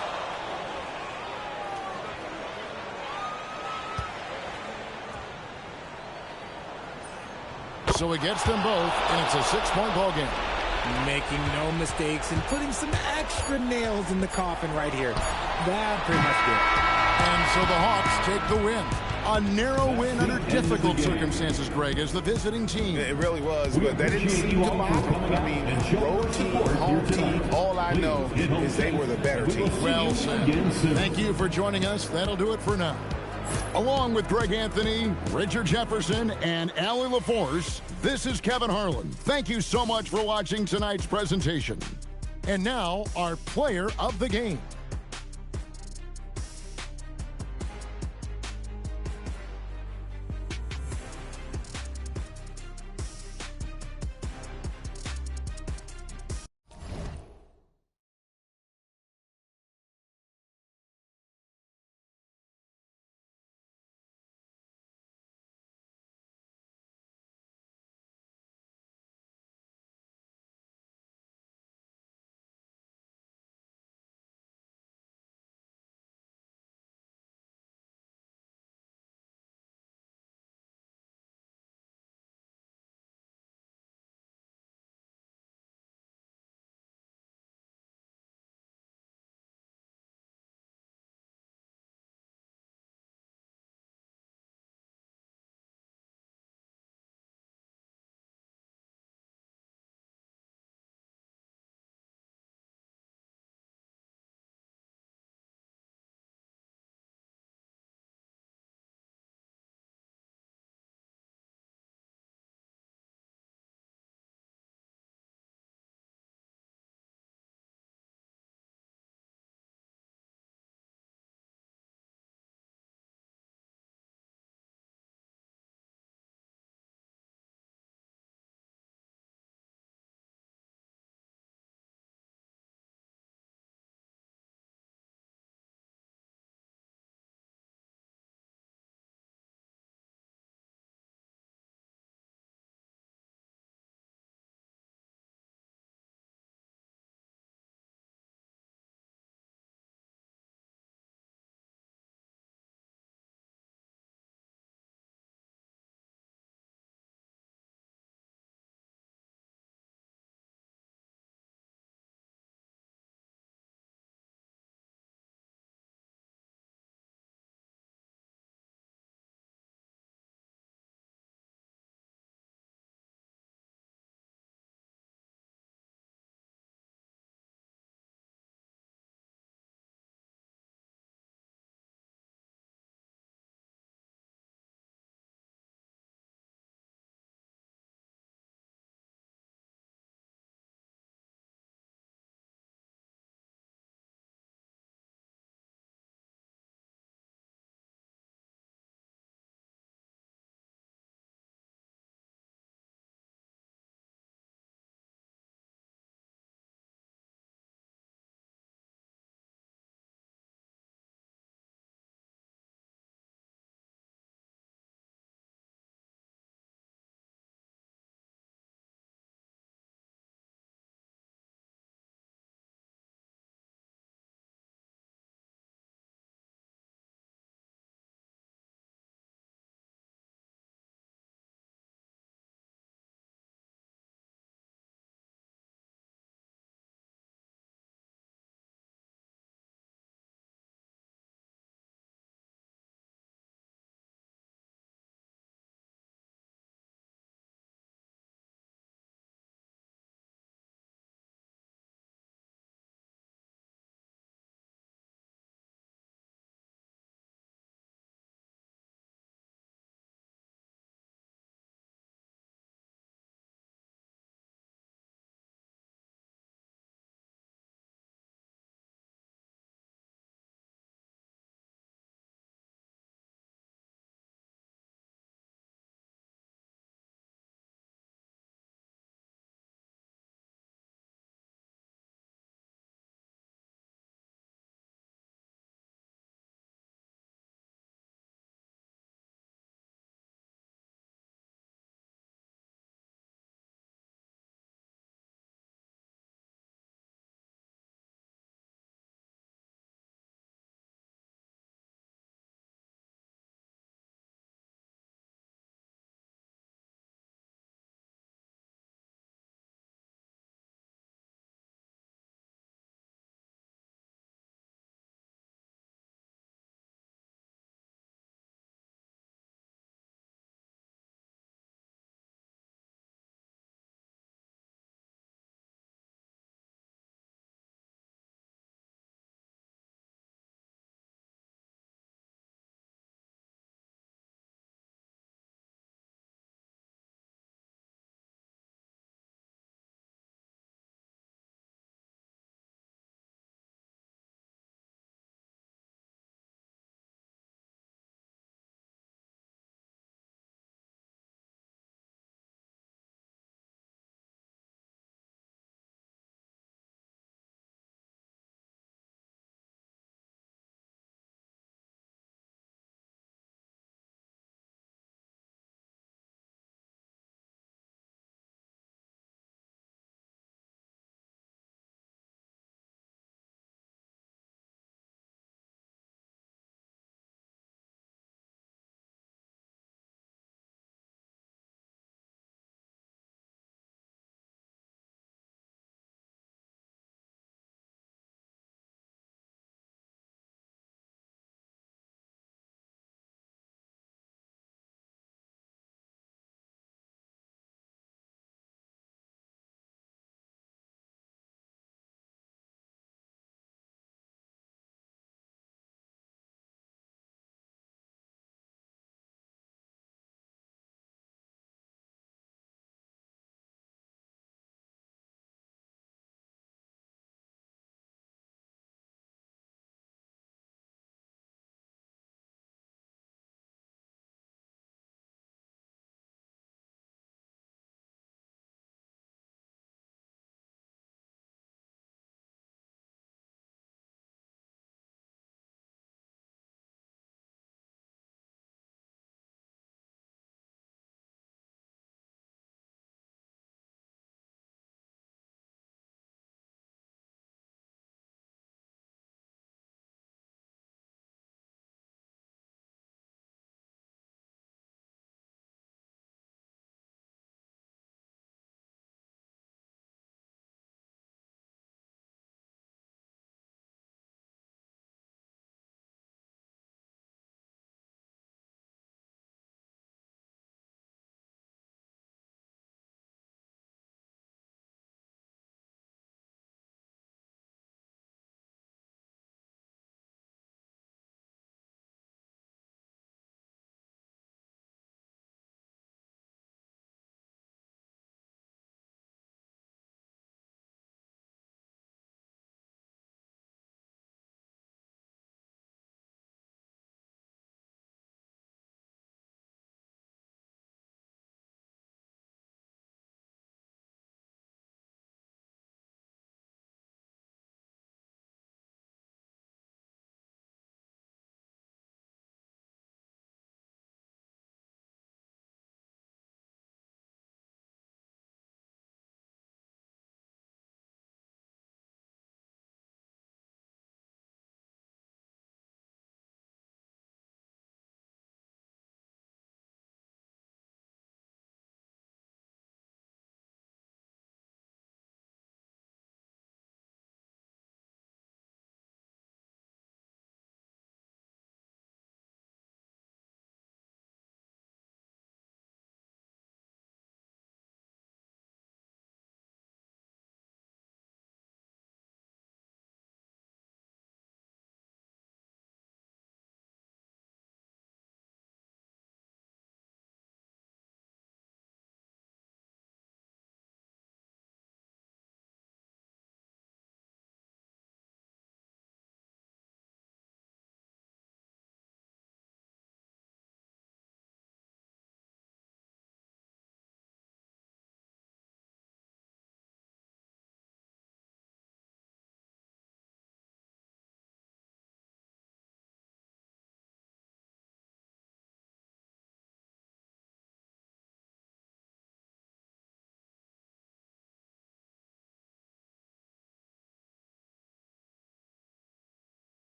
So he gets them both, and it's a 6-point ball game. Making no mistakes and putting some extra nails in the coffin right here. That pretty much did. And so the Hawks take the win. A narrow win under difficult circumstances, Greg, as the visiting team. It really was, but that didn't seem to bother me. I mean, road team, home team, all I know is they were the better team. Well said. Thank you for joining us. That'll do it for now. Along with Greg Anthony, Richard Jefferson, and Allie LaForce, this is Kevin Harlan. Thank you so much for watching tonight's presentation. And now, our player of the game.